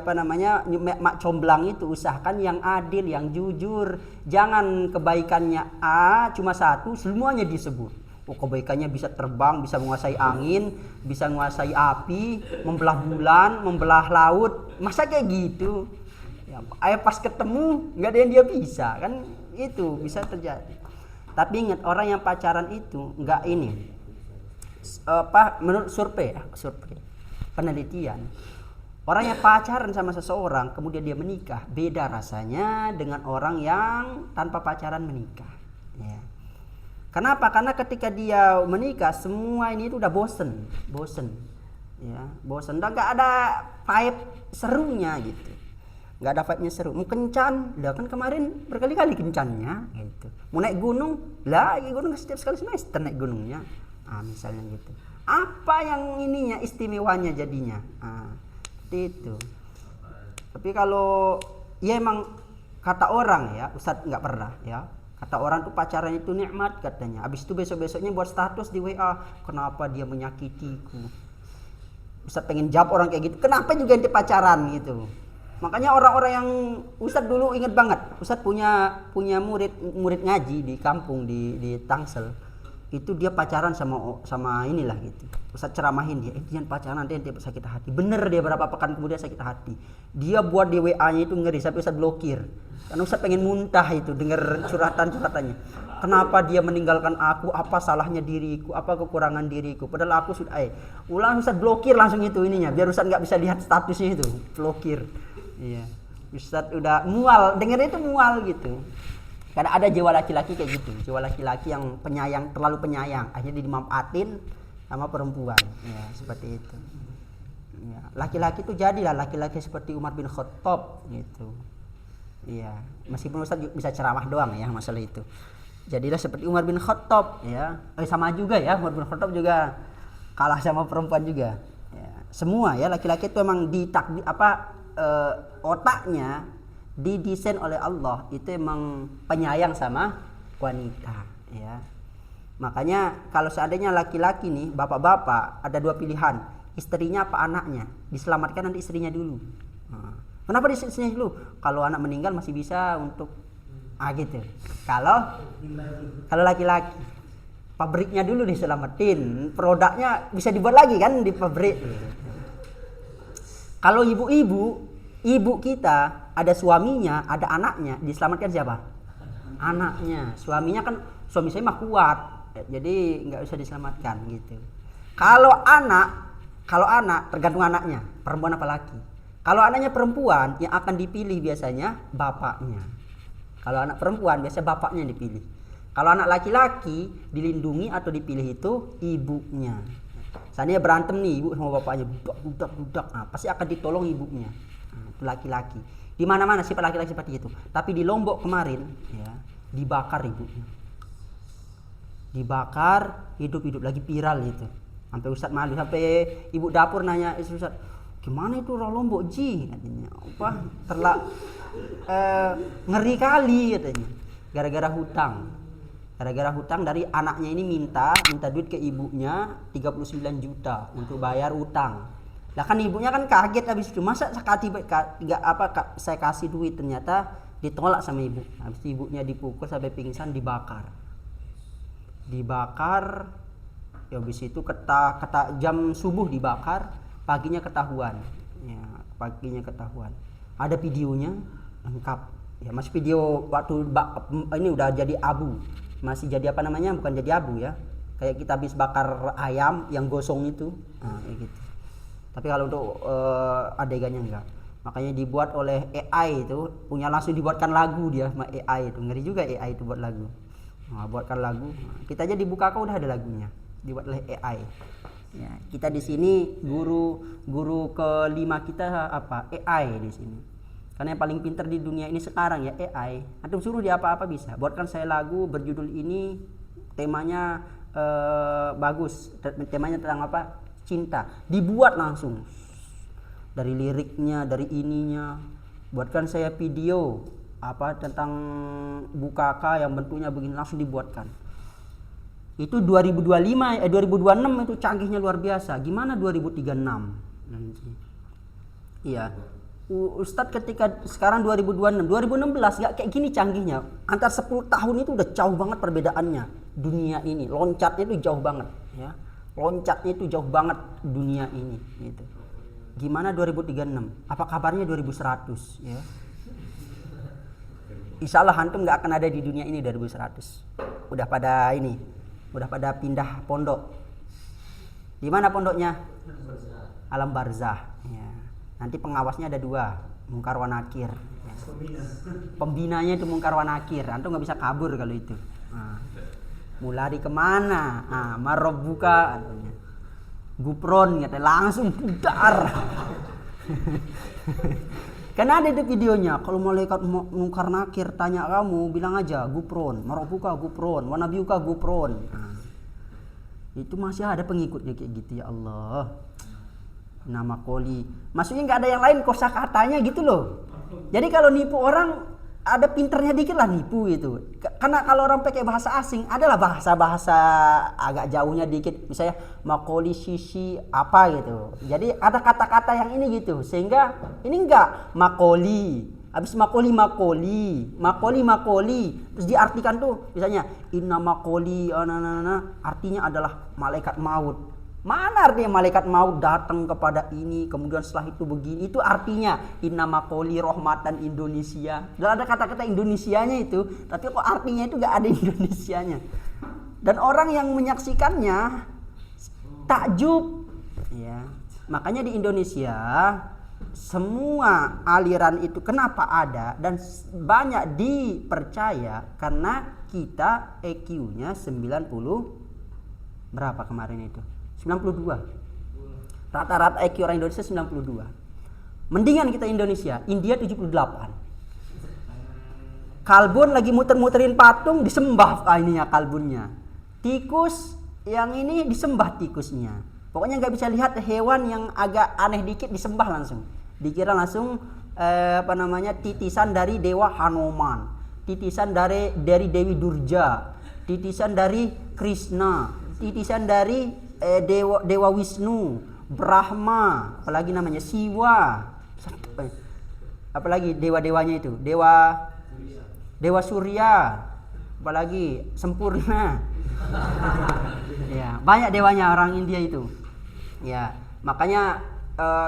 mak comblang itu usahakan yang adil, yang jujur. Jangan kebaikannya A cuma satu, semuanya disebut. Kebaikannya bisa terbang, bisa menguasai angin, bisa menguasai api, membelah bulan, membelah laut. Masa kayak gitu? Ya, pas ketemu nggak ada yang dia bisa, kan itu bisa terjadi. Tapi ingat, orang yang pacaran itu nggak ini. Menurut survei penelitian, orang yang pacaran sama seseorang kemudian dia menikah beda rasanya dengan orang yang tanpa pacaran menikah. Ya. Kenapa? Karena ketika dia menikah semua ini itu udah bosen, ya, bosen. Dan nggak ada vibe serunya gitu, nggak ada vibe-nya seru. Mau kencan, lah kan kemarin berkali-kali kencannya gitu. Mau naik gunung, lah gunung setiap sekali semester naik gunungnya, misalnya gitu. Apa yang ininya istimewanya jadinya, seperti itu. Tapi kalau ya emang kata orang ya, Ustadz nggak pernah ya. Kata orang tuh pacaran itu nikmat katanya. Habis itu besok-besoknya buat status di WA, kenapa dia menyakitiku. Ustadz pengen jawab orang kayak gitu, kenapa juga ente pacaran gitu. Makanya orang-orang yang Ustadz dulu inget banget, Ustadz punya murid ngaji di kampung di Tangsel. Itu dia pacaran sama inilah gitu. Ustadz ceramahin dia, jangan pacaran nanti ente sakit hati. Bener dia berapa pekan kemudian sakit hati. Dia buat di WA-nya itu ngeri sampai Ustadz blokir. Karena Ustadz pengen muntah itu denger curhatan-curhatannya. Kenapa dia meninggalkan aku? Apa salahnya diriku? Apa kekurangan diriku? Padahal aku sudah ulang Ustadz blokir langsung itu ininya, biar Ustadz nggak bisa lihat statusnya itu, blokir. Iya. Ustadz udah mual, dengernya itu mual gitu. Karena ada jiwa laki-laki kayak gitu, jiwa laki-laki yang penyayang, terlalu penyayang, akhirnya dimanfaatin sama perempuan, ya seperti itu. Ya, laki-laki itu jadilah laki-laki seperti Umar bin Khattab gitu. Iya, meskipun Ustaz bisa ceramah doang ya masalah itu. Jadilah seperti Umar bin Khattab ya. Sama juga ya, Umar bin Khattab juga kalah sama perempuan juga. Ya, semua ya laki-laki itu emang otaknya didesain oleh Allah itu emang penyayang sama wanita ya. Makanya kalau seandainya laki-laki nih, bapak-bapak ada dua pilihan, istrinya apa anaknya, diselamatkan nanti istrinya dulu. Kenapa istrinya dulu? Kalau anak meninggal masih bisa untuk gitu. Kalau laki-laki, pabriknya dulu diselamatin, produknya bisa dibuat lagi kan di pabrik. Kalau ibu kita ada suaminya, ada anaknya, diselamatkan siapa? Anaknya. Suaminya kan suami saya mah kuat, jadi nggak usah diselamatkan gitu. Kalau anak tergantung anaknya, perempuan apa laki. Kalau anaknya perempuan, yang akan dipilih biasanya bapaknya. Kalau anak perempuan biasa bapaknya yang dipilih. Kalau anak laki-laki dilindungi atau dipilih itu ibunya. Seandainya berantem nih ibu sama bapaknya, budak, pasti akan ditolong ibunya. Itu laki-laki. Di mana-mana sifat laki-laki seperti itu. Tapi di Lombok kemarin ya, dibakar ibunya. Dibakar hidup-hidup, lagi viral itu. Sampai Ustadz malu, sampai ibu dapur nanya Ustadz, gimana itu orang Lombok Ji? Katanya, ngeri kali katanya. Gara-gara hutang dari anaknya ini minta duit ke ibunya 39 juta untuk bayar utang. Lah kan ibunya kan kaget habis itu, masa saya kasih duit, ternyata ditolak sama ibu. Habis itu ibunya dipukul sampai pingsan, dibakar ya. Habis itu jam subuh dibakar, paginya ketahuan ya, ada videonya lengkap ya, masih video waktu ini udah jadi abu, masih jadi apa namanya, bukan jadi abu ya, kayak kita habis bakar ayam yang gosong itu kayak gitu. Tapi kalau untuk adegannya enggak. Makanya dibuat oleh AI itu, langsung dibuatkan lagu dia sama AI itu. Ngeri juga AI itu buat lagu. Buatkan lagu. Kita aja dibuka kok udah ada lagunya. Dibuat oleh AI. Ya, kita di sini guru kelima kita apa? AI di sini. Karena yang paling pintar di dunia ini sekarang ya AI. Antum suruh dia apa-apa bisa. Buatkan saya lagu berjudul ini, temanya bagus. Temanya tentang apa? Cinta. Dibuat langsung. Dari liriknya, dari ininya. Buatkan saya video tentang bukaka yang bentuknya begini, langsung dibuatkan. Itu 2026 itu canggihnya luar biasa. Gimana 2036 nanti? Iya. Ustadz ketika sekarang 2026, 2016 gak kayak gini canggihnya. Antar 10 tahun itu udah jauh banget perbedaannya. Dunia ini loncatnya itu jauh banget ya. Loncatnya itu jauh banget dunia ini gitu. Gimana 2036? Apa kabarnya 2100 ya? Insya Allah antum gak akan ada di dunia ini 2100. Udah pada pindah pondok. Di mana pondoknya? Alam barzah. Ya. Nanti pengawasnya ada 2, Munkar wa Nakir. Ya. Pembinanya itu Munkar wa Nakir. Antum nggak bisa kabur kalau itu. Mau lari kemana? Marobbuka. Gupron katanya, langsung pudar. Karena ada itu videonya. Kalau malaikat Munkar Nakir tanya kamu, bilang aja Gupron, Marobbuka Gupron, wa nabiyuka Gupron. Itu masih ada pengikutnya kayak gitu, ya Allah. Nama koli. Maksudnya nggak ada yang lain kosakatanya gitu loh. Jadi kalau nipu orang ada pinternya dikit lah nipu gitu. Karena kalau orang pakai bahasa asing adalah bahasa agak jauhnya dikit. Misalnya makoli sisi apa gitu. Jadi ada kata-kata yang ini gitu. Sehingga ini enggak makoli. Habis makoli. Terus diartikan tuh misalnya inna makoli artinya adalah malaikat maut. Mana artinya malaikat maut datang kepada ini, kemudian setelah itu begini. Itu artinya inna makoli rahmatan Indonesia. Dan ada kata-kata Indonesianya itu, tapi kok artinya itu gak ada Indonesianya. Dan orang yang menyaksikannya takjub. Ya. Makanya di Indonesia semua aliran itu kenapa ada dan banyak dipercaya karena kita EQ-nya 90 berapa kemarin itu? 92. Rata-rata IQ orang Indonesia 92. Mendingan kita Indonesia, India 78. Kalbun lagi muter-muterin patung disembah ininya kalbunnya. Tikus yang ini disembah tikusnya. Pokoknya nggak bisa lihat hewan yang agak aneh dikit disembah langsung. Dikira langsung titisan dari dewa Hanuman, titisan dari Dewi Durja, titisan dari Krishna, titisan dari dewa Wisnu, Brahma, apalagi namanya Siwa. Apalagi dewa-dewanya itu, dewa Surya, apalagi Sempurna. Ya, banyak dewanya orang India itu. Ya, makanya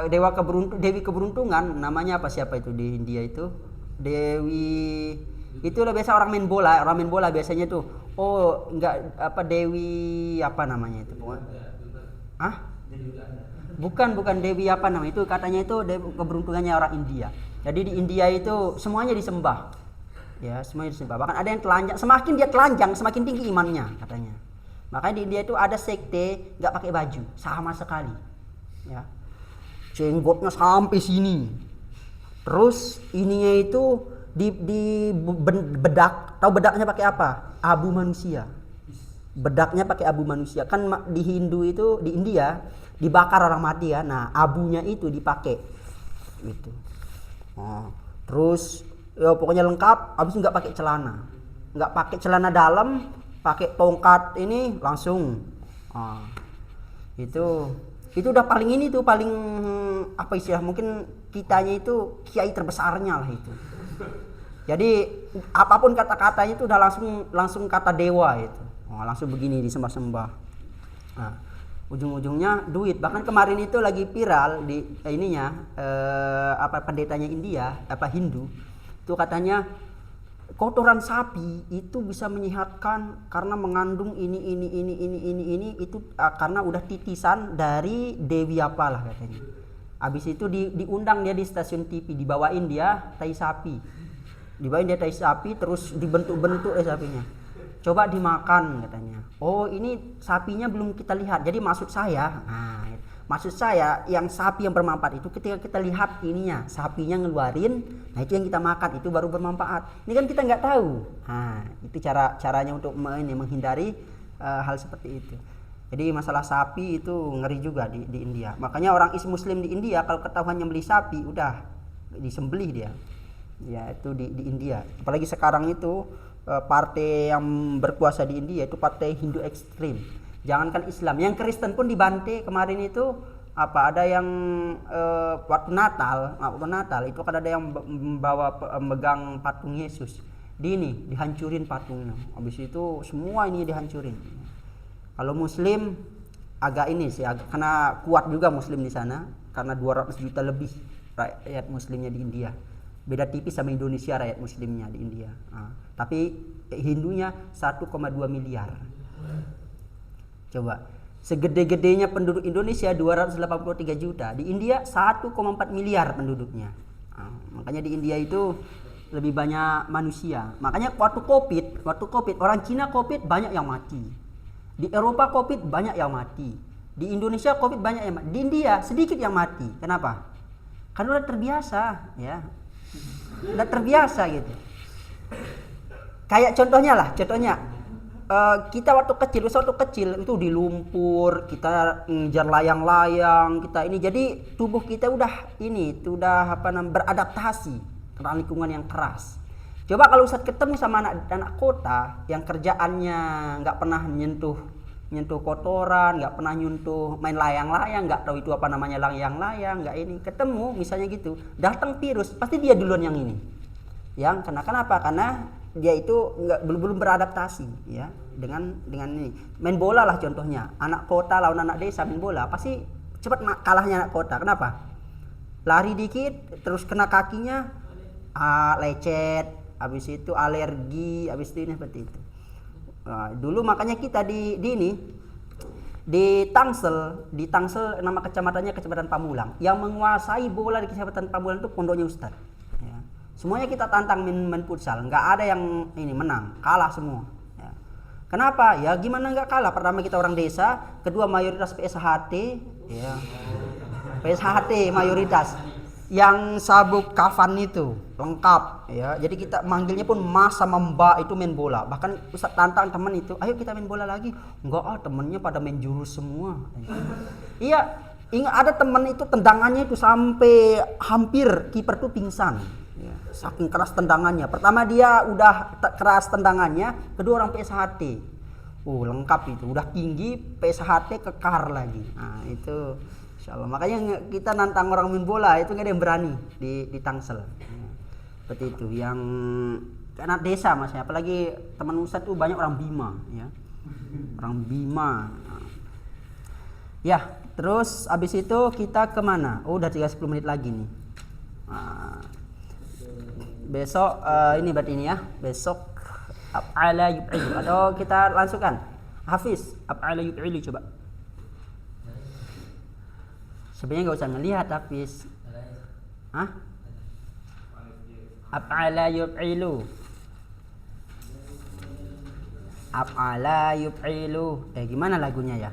Dewi keberuntungan namanya apa, siapa itu di India itu? Dewi itu lah biasa orang main bola biasanya tuh. Oh, enggak Dewi apa namanya itu? Bukan Dewi apa namanya itu, katanya itu Dewi keberuntungannya orang India. Jadi di India itu semuanya disembah. Ya, semuanya disembah. Bahkan ada yang telanjang, semakin dia telanjang semakin tinggi imannya katanya. Makanya di India itu ada sekte nggak pakai baju sama sekali. Ya. Jenggotnya sampai sini. Terus ininya itu di bedak. Tahu bedaknya pakai apa? Abu manusia. Bedaknya pakai abu manusia. Kan di Hindu itu, di India dibakar orang mati ya. Nah, abunya itu dipakai. Gitu. Nah, terus ya pokoknya lengkap, habis nggak pakai celana. Nggak pakai celana dalam, pakai tongkat ini langsung. Nah, itu udah paling ini tuh, paling apa istilah, mungkin kitanya itu kiai terbesarnya lah itu. Jadi apapun kata-katanya itu udah langsung kata dewa itu. Oh, langsung begini disembah-sembah. Nah, ujung-ujungnya duit. Bahkan kemarin itu lagi viral di pendetanya India, Hindu. Itu katanya kotoran sapi itu bisa menyehatkan karena mengandung ini itu karena udah titisan dari Dewi apalah katanya. Habis itu diundang dia di stasiun TV, dibawain dia tai sapi. Terus dibentuk-bentuk sapinya. Coba dimakan katanya. Oh, ini sapinya belum kita lihat. Jadi maksud saya yang sapi yang bermanfaat itu ketika kita lihat ininya, sapinya ngeluarin, nah itu yang kita makan, itu baru bermanfaat. Ini kan kita nggak tahu. Nah, itu caranya untuk menghindari hal seperti itu. Jadi masalah sapi itu ngeri juga di India. Makanya orang Muslim di India kalau ketahuan nyembelih sapi, udah disembelih dia. Ya, itu di India. Apalagi sekarang itu partai yang berkuasa di India itu partai Hindu ekstrim. Jangankan Islam, yang Kristen pun dibantai kemarin itu. Ada yang waktu Natal itu kan ada yang megang patung Yesus. Dihancurin patungnya. Habis itu semua ini dihancurin. Kalau Muslim agak ini sih, karena kuat juga Muslim di sana, karena 200 juta lebih rakyat Muslimnya di India. Beda tipis sama Indonesia rakyat Muslimnya di India. Tapi Hindunya 1,2 miliar. Coba, segede-gedenya penduduk Indonesia 283 juta, di India 1,4 miliar penduduknya. Makanya di India itu lebih banyak manusia. Makanya waktu COVID orang Cina COVID banyak yang mati. Di Eropa COVID banyak yang mati. Di Indonesia COVID banyak yang mati. Di India sedikit yang mati. Kenapa? Karena udah terbiasa, ya. Udah terbiasa gitu. Kayak contohnya kita waktu kecil itu di lumpur, kita ngejar layang-layang, kita ini, jadi tubuh kita udah beradaptasi karena lingkungan yang keras. Coba kalau Ustadz ketemu sama anak kota yang kerjaannya nggak pernah nyentuh kotoran, nggak pernah main layang-layang, nggak tahu itu apa namanya layang-layang, nggak ini, ketemu misalnya gitu, datang virus, pasti dia duluan yang ini. Kenapa? Karena dia itu belum beradaptasi, ya, dengan ini. Main bola lah contohnya, anak kota lawan anak desa main bola, pasti cepat kalahnya anak kota. Kenapa? Lari dikit terus kena kakinya, lecet, habis itu alergi, habis itu ini seperti itu. Nah, dulu makanya kita di Tangsel, nama kecamatannya Kecamatan Pamulang. Yang menguasai bola di Kecamatan Pamulang itu pondoknya Ustadz. Semuanya kita tantang main futsal, nggak ada yang ini menang, kalah semua. Ya. Kenapa? Ya gimana nggak kalah? Pertama kita orang desa, kedua mayoritas PSHT, ya. PSHT mayoritas. Yang sabuk kafan itu lengkap, ya. Jadi kita manggilnya pun Mas sama Mbak itu main bola. Bahkan Ustaz tantang teman itu, ayo kita main bola lagi. Enggak temennya pada main jurus semua. Iya, ingat ada teman itu tendangannya itu sampai hampir kiper tuh pingsan. Ya, saking keras tendangannya. Pertama dia udah keras tendangannya, kedua orang PSHT. Lengkap itu. Udah tinggi, PSHT kekar lagi. Nah, itu insyaallah. Makanya kita nantang orang main bola itu nggak ada yang berani di Tangsel. Seperti itu. Yang anak desa Mas ya. Apalagi teman Ustaz tuh banyak orang Bima ya. Orang Bima. Ya, terus abis itu kita kemana? Udah 30 menit lagi nih. Besok ini berarti ini ya. Besok af'ala yuf'ilu atau kita langsungkan. Hafiz, af'ala yuf'ilu coba. Sebenarnya enggak usah ngelihat Hafiz. Hah? Af'ala yuf'ilu. Af'ala yuf'ilu. Gimana lagunya ya?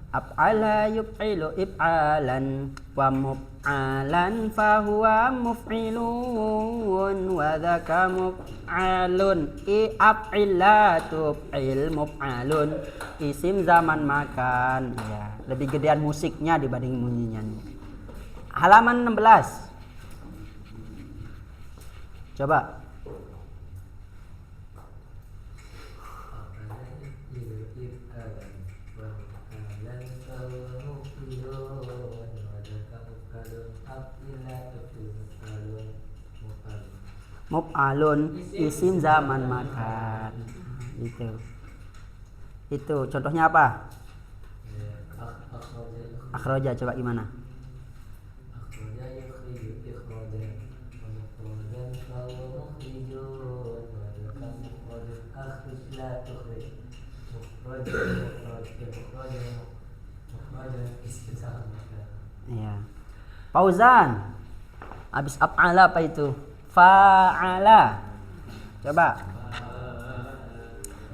Af'ala yuf'ilu if'alan wa muf'alan fahuwa muf'ilun wa dhaka muf'alun af'ila tuf'il muf'alun isim zaman makan ya. Lebih gedean musiknya dibanding bunyinya nih. Halaman 16. Coba. Muf'alun isim zaman makan. Itu contohnya apa? Akhraja coba gimana? Ya. Fauzan. Habis af'ala apa itu? Fa'ala. Coba.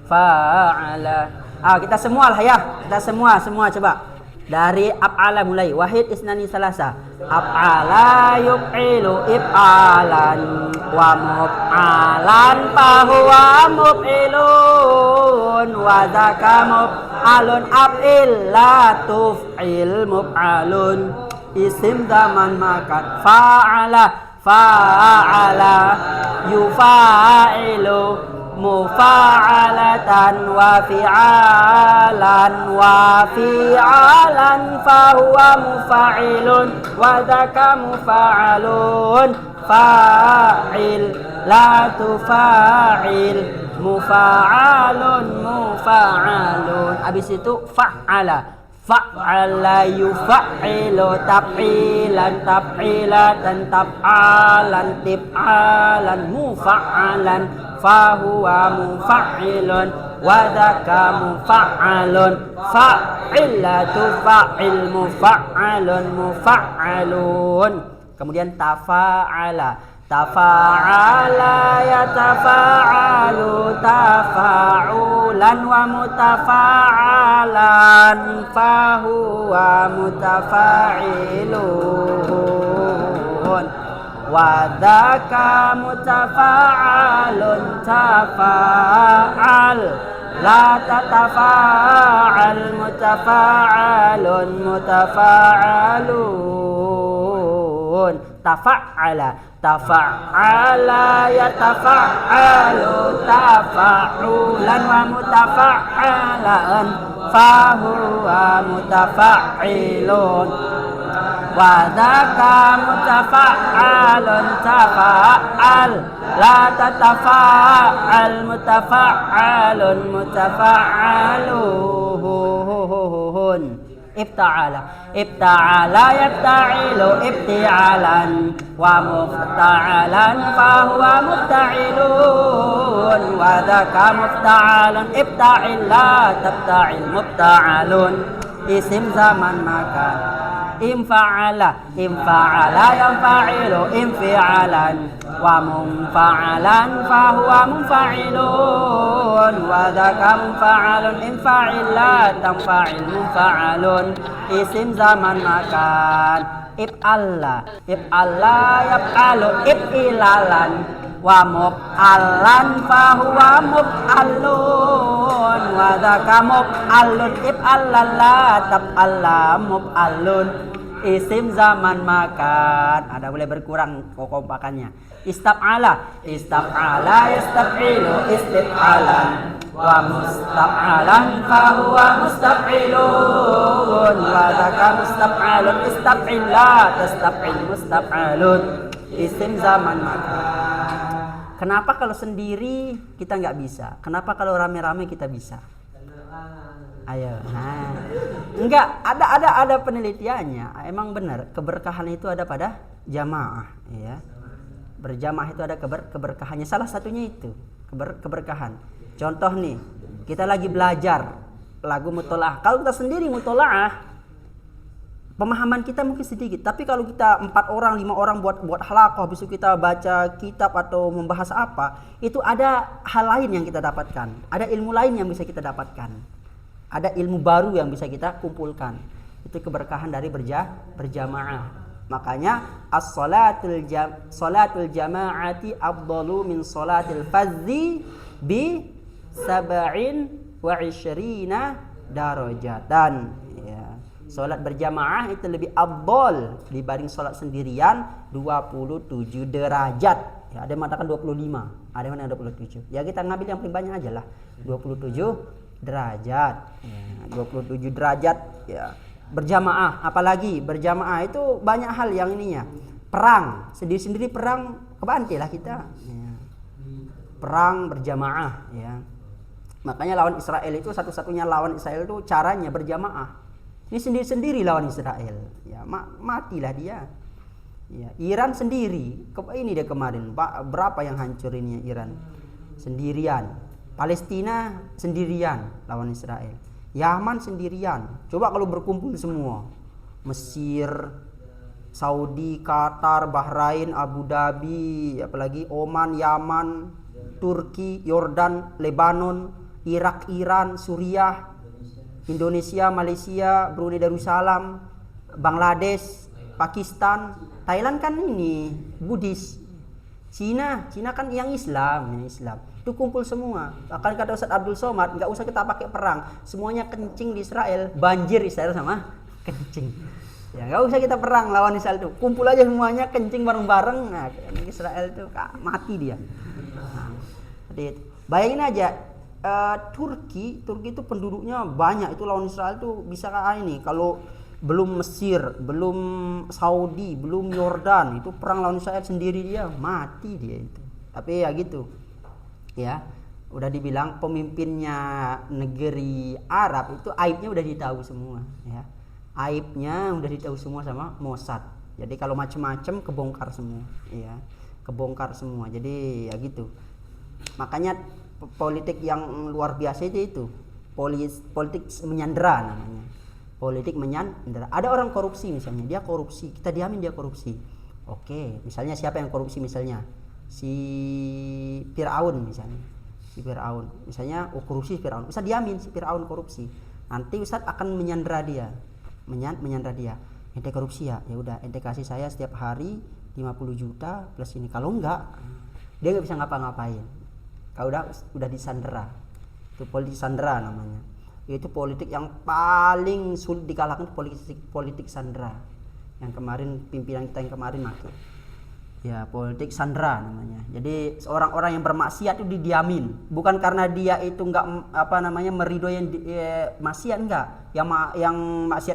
Fa'ala. Kita semua lah ya. Kita semua coba. Dari af'ala mulai. Wahid isnani salasa. Af'ala yuf'ilu if'alan wa muf'alan fahuwa muf'ilun wa dzaka muf'alun af'il la tuf'il muf'alun isim zaman makan. Fa'ala yufa'ilu mufa'alatan wa fi'alan fahuwa mufa'ilun wa dzaka mufa'alun fa'il la tufa'il mufa'alun. Habis itu fa'ala yufa'ilu taf'ilatan tif'alan mufa'alan fahuwa mufa'ilun wa dzaka mufa'alun fa'ilatu fa'il mufa'alun. Kemudian tafa'ala yatafa'alu tafa'ulan wa mutafa'alan fahuwa mutafa'ilun wa dzaka mutafa'alun tafa'al la tatafa'al mutafa'alun tafa'ala yatafa'alu tafa'ulan wa mutafa'alan fahuwa mutafa'ilun wa dzaka mutafa'alun tafa'al la tatafa'al mutafa'alun Ibta'ala yabta'ilu ibti'alan wa mufta'alan fahuwa mufta'ilun wa dzaka mufta'alun ibta'il la tabta'il mufta'alun isim zaman makan. infa'ala yanfa'ilu infi'alan wa munfa'alan fahuwa munfa'ilun wa dzaka munfa'alun infa'ila tanfa'il munfa'alun isim zaman makan if'alla yaf'alu if'ilalan wa muf'alan fahuwa muf'alun wa dzaka muf'alun if'allala taf'alla muf'alun isim zaman makan. Ada boleh berkurang kekompakannya. Istaf'ala yastaf'ilu istif'alan wa mustaf'alan fahuwa mustaf'ilun wa dzaka mustaf'alun istaf'ila tastaf'il mustaf'alun isim zaman makan. Kenapa kalau sendiri kita nggak bisa? Kenapa kalau rame-rame kita bisa? Ayo, nah, enggak ada penelitiannya. Emang benar keberkahan itu ada pada jamaah, ya. Berjamaah itu ada keberkahannya. Salah satunya itu keberkahan. Contoh nih, kita lagi belajar lagu mutolaah. Kalau kita sendiri mutolaah, pemahaman kita mungkin sedikit, tapi kalau kita 4 orang, 5 orang buat halaqah, habis itu kita baca kitab atau membahas apa, itu ada hal lain yang kita dapatkan, ada ilmu lain yang bisa kita dapatkan, ada ilmu baru yang bisa kita kumpulkan. Itu keberkahan dari berjamaah. Makanya salatul jama'ati afdalu min salatil fardhi bi 27 darajatan. Solat berjamaah itu lebih afdal dibanding solat sendirian 27 derajat. Ya, ada yang mengatakan 25, ada yang mengatakan 27. Ya kita ngambil yang paling banyak aja lah. 27 derajat. Ya, 27 derajat ya. Berjamaah, apalagi berjamaah itu banyak hal yang ininya. Perang, sendiri-sendiri perang kebantai lah kita. Ya. Perang berjamaah ya. Makanya lawan Israel itu satu-satunya lawan Israel itu caranya berjamaah. Ini sendiri-sendiri lawan Israel, ya matilah dia. Ya, Iran sendiri, ini dia kemarin, berapa yang hancur ini Iran? Sendirian. Palestina sendirian lawan Israel. Yaman sendirian. Coba kalau berkumpul semua, Mesir, Saudi, Qatar, Bahrain, Abu Dhabi, apalagi Oman, Yaman, Turki, Yordan, Lebanon, Irak, Iran, Suriah, Indonesia, Malaysia, Brunei Darussalam, Bangladesh, Pakistan, Thailand kan ini Buddhis, Cina kan yang Islam. Itu kumpul semua. Bahkan kata Ustaz Abdul Somad, nggak usah kita pakai perang, semuanya kencing di Israel, banjir Israel sama kencing. Ya nggak usah kita perang lawan Israel itu, kumpul aja semuanya kencing bareng-bareng. Nah, Israel itu mati dia. Nah, bayangin aja. Turki itu penduduknya banyak, itu lawan Israel itu bisa kayak ini. Kalau belum Mesir, belum Saudi, belum Yordan, itu perang lawan Israel sendiri dia mati dia itu. Tapi ya gitu ya, udah dibilang pemimpinnya negeri Arab itu aibnya udah ditahu semua ya, aibnya udah ditahu semua sama Mossad. Jadi kalau macam-macam kebongkar semua ya, kebongkar semua. Jadi ya gitu. Makanya politik yang luar biasa itu politik menyandera namanya. Politik menyandera. Ada orang korupsi misalnya, dia korupsi, kita diamin dia korupsi. Oke, misalnya siapa yang korupsi misalnya? Si Fir'aun misalnya. Si Fir'aun. Misalnya korupsi Fir'aun. Ustaz diamin si Fir'aun korupsi. Nanti Ustaz akan menyandera dia. Menyandera dia. Ente korupsi ya? Ya udah, ente kasih saya setiap hari 50 juta plus ini. Kalau enggak, dia enggak bisa ngapa-ngapain. Kalau udah disandera, itu politik sandera namanya. Itu politik yang paling sulit dikalahkan, politik sandera. Yang kemarin pimpinan kita yang kemarin mati. Ya politik sandera namanya. Jadi orang-orang yang bermaksiat itu didiamin, bukan karena dia itu enggak meridoi yang maksiat, enggak. Yang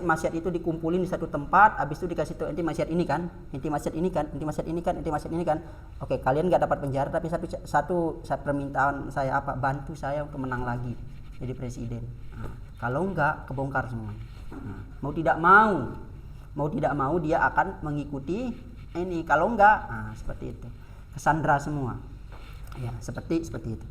maksiat itu dikumpulin di satu tempat, habis itu dikasih tuh enti maksiat ini kan, enti maksiat ini kan, enti maksiat ini kan, enti maksiat ini kan. Oke, kalian enggak dapat penjara, tapi satu permintaan saya apa? Bantu saya untuk menang lagi jadi presiden. Nah, kalau enggak kebongkar semua. Nah, mau tidak mau dia akan mengikuti ini. Kalau enggak, nah, seperti itu, kesandra semua ya, seperti itu.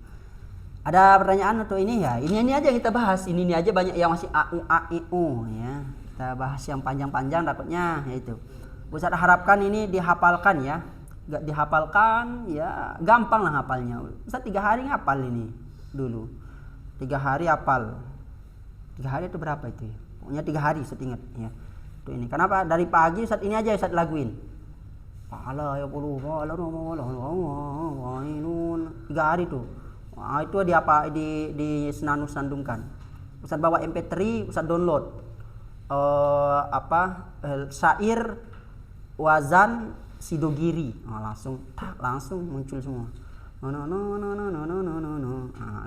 Ada pertanyaan atau ini ya? Ini aja yang kita bahas. Ini aja banyak yang masih AU ya. kita bahas yang panjang-panjang takutnya ya itu. Ustaz harapkan ini dihafalkan ya. Gak dihafalkan ya gampang lah hafalnya. Ustaz 3 hari ngapal ini dulu. 3 hari hafal. 3 hari itu berapa itu ya? Pokoknya 3 hari Ustaz ingat ya. Itu ini. Kenapa? Dari pagi Ustaz ini aja Ustaz laguin. Pala ya puluh pala wainun 3 hari tuh. Nah, itu dia apa di senandung-sandungkan. Ustaz bawa MP3, Ustaz download. Syair wazan sidogiri. Nah, langsung muncul semua. Nah,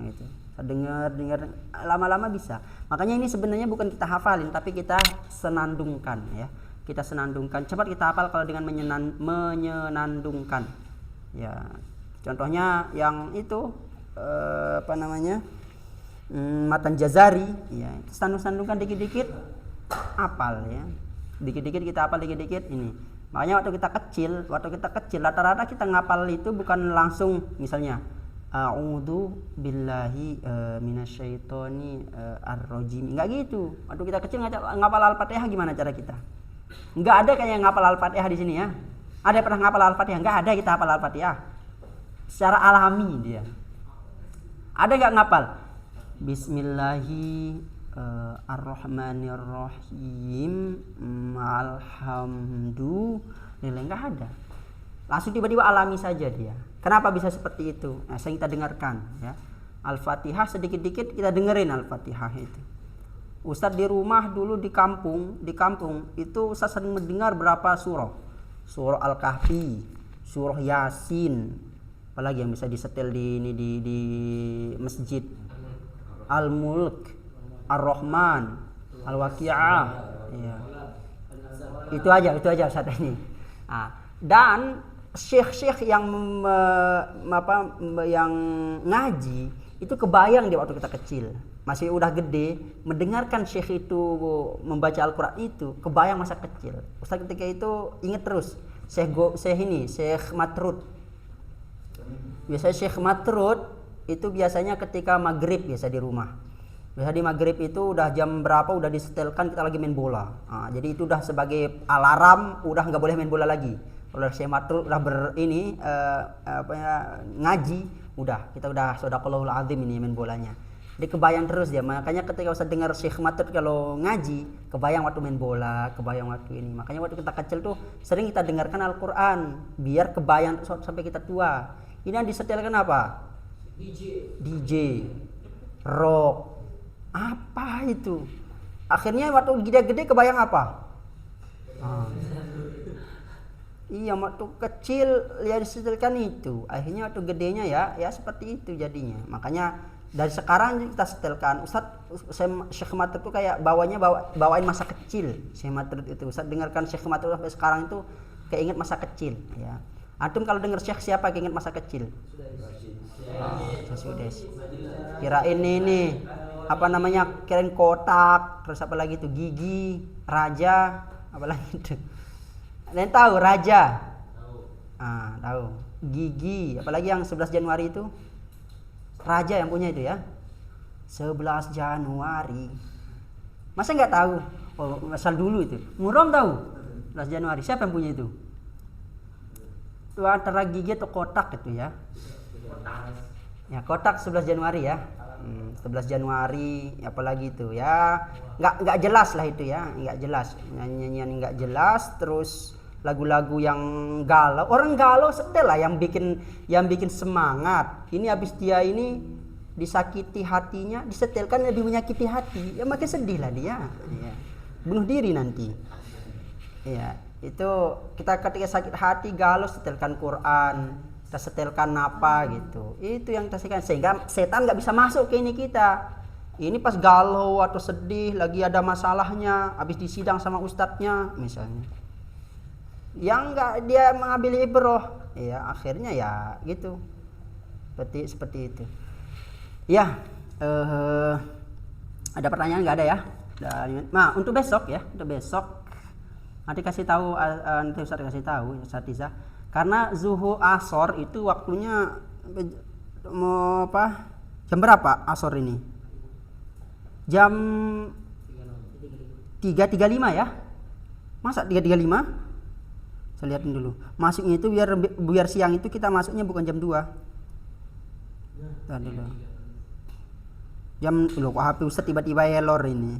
gitu. Dengar lama-lama bisa. Makanya ini sebenarnya bukan kita hafalin tapi kita senandungkan ya. Kita senandungkan. Cepat kita hafal kalau dengan menyenandungkan. Ya. Contohnya yang itu Matan Jazari ya. Senandung-sandungkan dikit-dikit hafal ya. Dikit-dikit kita hafal dikit-dikit ini. Makanya waktu kita kecil rata-rata kita ngapal itu bukan langsung misalnya a'udzu billahi minasyaitonir rajim. Enggak gitu. Waktu kita kecil ngapal Al-Fatihah gimana cara kita? Enggak ada kayak yang ngapal Al-Fatihah di sini ya. Ada yang pernah ngapal Al-Fatihah? Enggak ada kita hafal Al-Fatihah. Secara alami dia. Ada enggak ngapal? Bismillahirrahmanirrahim. Alhamdulillah, enggak ada. Langsung tiba-tiba alami saja dia. Kenapa bisa seperti itu? Nah, saya kita dengarkan ya. Al-Fatihah sedikit-dikit kita dengerin Al-Fatihah itu. Ustadz di rumah dulu di kampung itu Ustadz sering mendengar berapa surah. Surah Al-Kahfi, surah Yasin, apalagi yang bisa disetel di masjid. Al-Mulk, Ar-Rahman, Al-Waqi'ah. Ya. Itu aja Ustadz ini. Nah, dan syekh-syekh yang yang ngaji itu kebayang di waktu kita kecil. Masih udah gede, mendengarkan syekh itu membaca Al-Quran itu kebayang masa kecil. Ustaz ketika itu ingat terus Syekh Matrud. Biasanya Syekh Matrud itu biasanya ketika maghrib biasa di rumah. Biasa di maghrib itu udah jam berapa udah disetelkan kita lagi main bola. Nah, jadi itu udah sebagai alarm, udah nggak boleh main bola lagi. Kalau Syekh Matrud udah ngaji, kita udah shadaqallahul azim ini main bolanya. Dia kebayang terus dia. Makanya ketika Ustaz dengar Syekh Matrud kalau ngaji, kebayang waktu main bola, kebayang waktu ini. Makanya waktu kita kecil tuh sering kita dengarkan Al-Qur'an biar kebayang sampai kita tua. Ini yang disetelkan apa? DJ. Rock. Apa itu? Akhirnya waktu gede-gede kebayang apa? Iya, waktu kecil ya disetelkan itu. Akhirnya waktu gedenya ya seperti itu jadinya. Makanya dari sekarang kita setelkan. Syekh Matrud itu kayak bawain masa kecil. Syekh Matrud itu Ustaz dengarkan Syekh Matrud sampai sekarang itu keinget masa kecil ya. Antum kalau dengar Syekh siapa keinget masa kecil? Sudah. Kirain ini apa namanya? Kirain kotak, terus apa lagi itu? Gigi, raja, apa lagi itu? Kalian tahu raja? Tahu. Gigi, apalagi yang 11 Januari itu? Raja yang punya itu ya. 11 Januari. Masa nggak tahu? Oh, asal dulu itu. Murom tahu? 11 Januari. Siapa yang punya itu? Itu antara gigi atau kotak itu ya. Ya, kotak 11 Januari ya. 11 Januari apalagi itu ya. Nggak jelas lah itu ya. Nggak jelas. Nyanyian nggak jelas, terus lagu-lagu yang galau. Orang galau setel lah yang bikin semangat. Ini habis dia ini disakiti hatinya, disetelkan lebih menyakiti hati. Ya makin sedih lah dia. Ya. Bunuh diri nanti. Ya, itu kita ketika sakit hati galau setelkan Quran, kita setelkan apa gitu. Itu yang kita setelkan sehingga setan nggak bisa masuk ke ini kita. Ini pas galau atau sedih lagi ada masalahnya, habis disidang sama ustadznya misalnya. Yang enggak dia mengambil ibrah ya akhirnya ya gitu seperti itu ya. Ada pertanyaan nggak ada ya? Nah untuk besok nanti kasih tahu, nanti Ustaz kasih tahu Satisa, karena zuhur asor itu waktunya mau jam berapa asor ini? Jam 3.35 ya. Masa 3.35? Saya lihatin dulu. Masuknya itu biar siang itu kita masuknya bukan jam 2. Tadi dulu. Jam loh, kok HP Ustaz tiba-tiba error ini.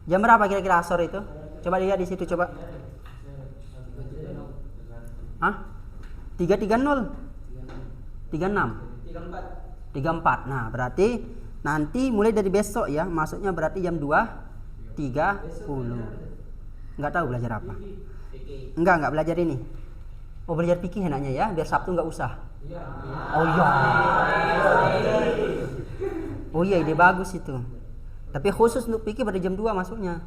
Jam berapa kira-kira asar itu? Coba lihat di situ coba. Hah? 3.30. 36. 34. Nah, berarti nanti mulai dari besok ya, masuknya berarti jam 2.30. Enggak tahu belajar apa. Enggak belajar ini. Oh, belajar fikih enaknya ya, biar Sabtu enggak usah. Oh iya. Oh iya, ide bagus itu. Tapi khusus untuk fikih pada jam 2 masuknya.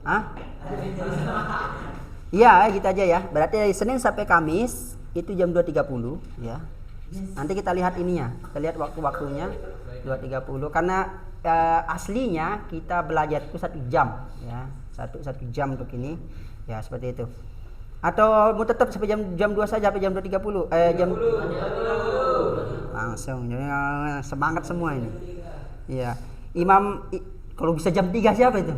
Hah? Iya, gitu aja ya. Berarti dari Senin sampai Kamis itu jam 2.30 ya. Nanti kita lihat ininya. Kita lihat waktu-waktunya 2.30 karena aslinya kita belajar itu 1 jam ya. Satu jam untuk ini. Ya, seperti itu. Atau mau tetap sampai jam 2 saja sampai jam 2.30. Jam langsung semangat semua ini. Iya. Kalau bisa jam 3 siapa itu?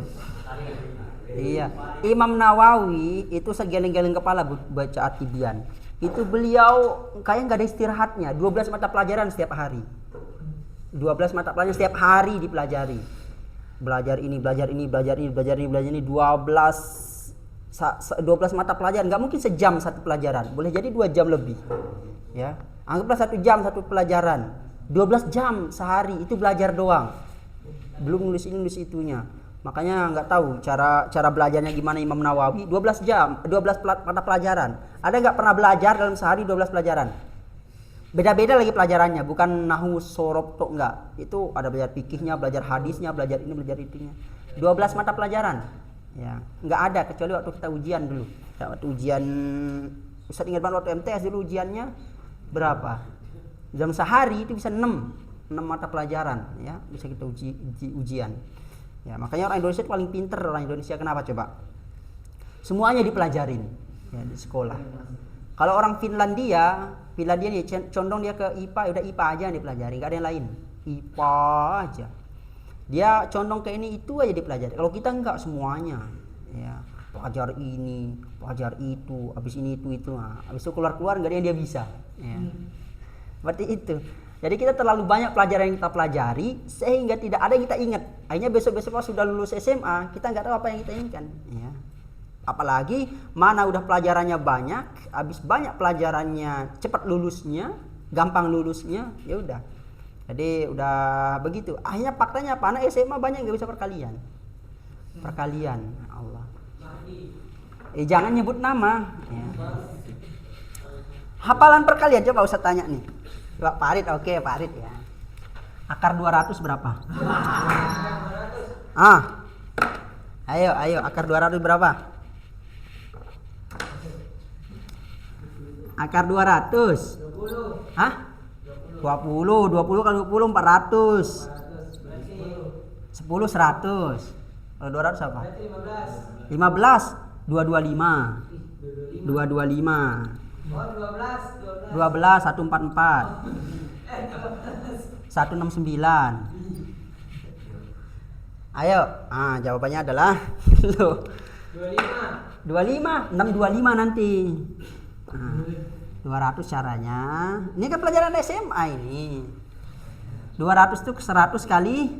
Iya. Imam Nawawi itu segeleng-geleng kepala baca At-Tibyan. Itu beliau kayak nggak ada istirahatnya. 12 mata pelajaran setiap hari. 12 mata pelajaran setiap hari dipelajari. Belajar ini 12 mata pelajaran, nggak mungkin sejam satu pelajaran, boleh jadi 2 jam lebih ya, anggaplah 1 jam satu pelajaran, 12 jam sehari itu belajar doang, belum nulis ini nulis itunya. Makanya nggak tahu cara belajarnya gimana Imam Nawawi. 12 jam 12 mata pelajaran, ada nggak pernah belajar dalam sehari 12 pelajaran? Beda-beda lagi pelajarannya, bukan nahu sorob tok, enggak, itu ada belajar fikihnya, belajar hadisnya, belajar ini belajar itunya. 12 mata pelajaran ya, nggak ada kecuali waktu kita ujian dulu ya, waktu ujian Ustaz ingat banget waktu MTS dulu ujiannya berapa, dalam sehari itu bisa 6 mata pelajaran ya, bisa kita ujian ya. Makanya orang Indonesia itu paling pinter, orang Indonesia kenapa coba, semuanya dipelajarin ya di sekolah. Kalau orang Finlandia nih condong dia ke IPA, udah IPA aja yang dipelajari, nggak ada yang lain, IPA aja. Dia condong ke ini itu aja dipelajari. Kalau kita enggak semuanya ya, pelajar ini, pelajar itu, habis ini itu. Nah, habis itu keluar enggak ada yang dia bisa ya. Berarti itu. Jadi kita terlalu banyak pelajaran yang kita pelajari sehingga tidak ada yang kita ingat. Akhirnya besok-besok pas sudah lulus SMA, kita enggak tahu apa yang kita inginkan ya. Apalagi mana udah pelajarannya banyak, habis banyak pelajarannya, cepat lulusnya, gampang lulusnya, ya udah. Jadi udah begitu. Akhirnya faktanya apa? Anak SMA banyak nggak bisa perkalian. Allah. Jangan nyebut nama. Ya. Hafalan perkalian coba Ustaz tanya nih. Pak Farid, oke Pak Farid ya. Akar 200 berapa? Ayo akar 200 berapa? Akar 200. 20. Hah? 20 kali 20 400. 10 100. Kalau 200 apa? 15. 225. 225. Oh, 12 144. 169. Ayo, jawabannya adalah 25. 625 nanti. 200 caranya. Ini kan pelajaran SMA ini. 200 itu 100 kali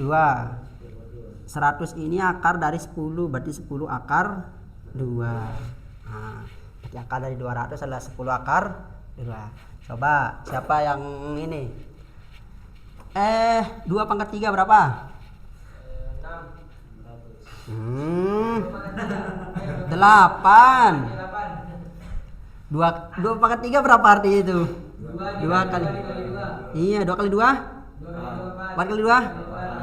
2. 100 ini akar dari 10, berarti 10 akar 2. Berarti akar dari 200 adalah 10 akar 2. Coba siapa yang ini? 2 pangkat 3 berapa? 8. 2 pangkat 3 berapa arti itu? 2 kali. Iya, 2 kali 2? 4 kali 2?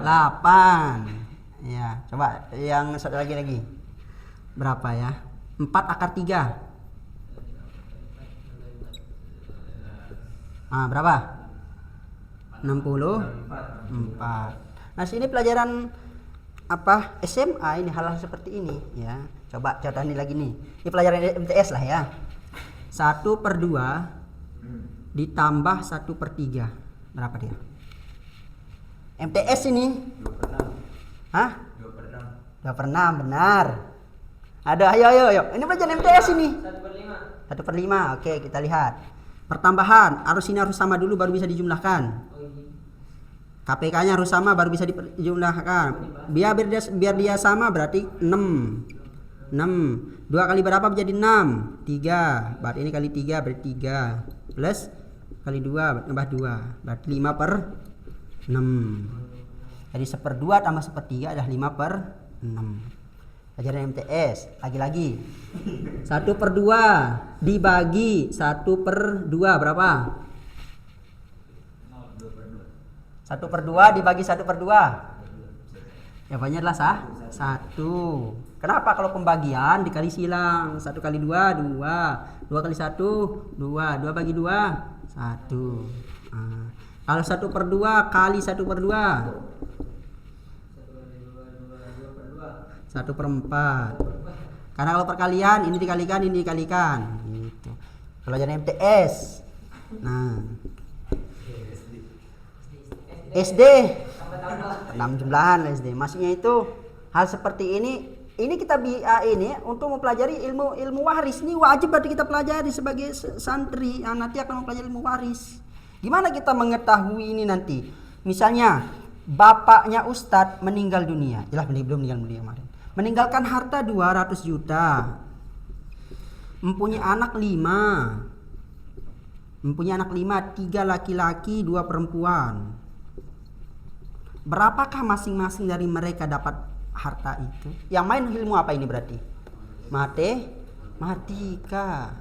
8. Ya, coba yang satu lagi. Berapa ya? 4 akar 3. Berapa? 64. Nah, sini pelajaran apa? SMA ini hal-hal seperti ini ya. Coba contoh ini lagi nih. Ini pelajaran MTS lah ya. 1/2 ditambah 1/3 berapa dia? MTS ini. 2 per 6. Hah? 2 per 6. 2 per 6, benar. Ada, ayo. Ini pelajaran MTS ini. 1/5. 1/5, oke kita lihat. Pertambahan, ini harus sama dulu baru bisa dijumlahkan. Oh ini. KPK-nya harus sama baru bisa dijumlahkan. Biar dia sama berarti 6. 2 kali berapa menjadi 6? 3. Berarti ini kali 3 berarti 3. Plus kali 2 tambah 2. Berarti 5 per 6. Jadi 1/2 tambah 1/3 adalah 5 per 6. Pelajaran MTS. Lagi-lagi 1/2 dibagi 1/2 berapa? 1/2 dibagi 1/2. Jawabannya adalah 1. Kenapa? Kalau pembagian dikali silang. 1 kali 2 2. 2 kali 1 2. 2 bagi 2 1. Kalau 1/2 kali 1/2 1/4. Karena kalau perkalian ini dikalikan gitu. Pelajaran MTS. Nah, SD 6 jumlahan SD. Maksudnya itu hal seperti ini kita ini untuk mempelajari ilmu waris. Ini wajib berarti kita pelajari sebagai santri yang nanti akan mempelajari ilmu waris. Gimana kita mengetahui ini nanti? Misalnya bapaknya Ustadz meninggal dunia. Jelas belum meninggal dunia kemarin. Meninggalkan harta 200 juta. Mempunyai anak 5. 3 laki-laki, 2 perempuan. Berapakah masing-masing dari mereka dapat harta itu? Yang main ilmu apa ini berarti? Matematika.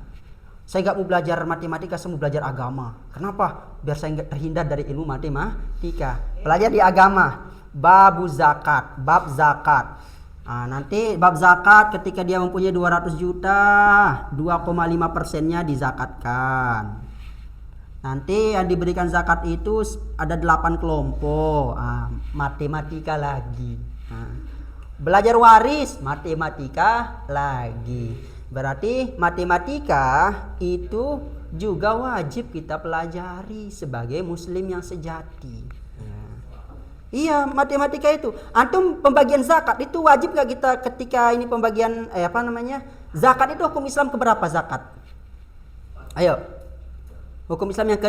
Saya nggak mau belajar matematika, saya mau belajar agama. Kenapa? Biar saya nggak terhindar dari ilmu matematika. Belajar di agama. Bab zakat. Nah, nanti bab zakat ketika dia mempunyai 200 juta, 2,5%-nya dizakatkan. Nanti yang diberikan zakat itu ada 8 kelompok. Matematika lagi. Belajar waris, matematika lagi. Berarti matematika itu juga wajib kita pelajari sebagai muslim yang sejati. Iya, matematika itu. Antum pembagian zakat itu wajib gak kita ketika ini pembagian zakat itu hukum Islam keberapa zakat? Ayo. Hukum Islam yang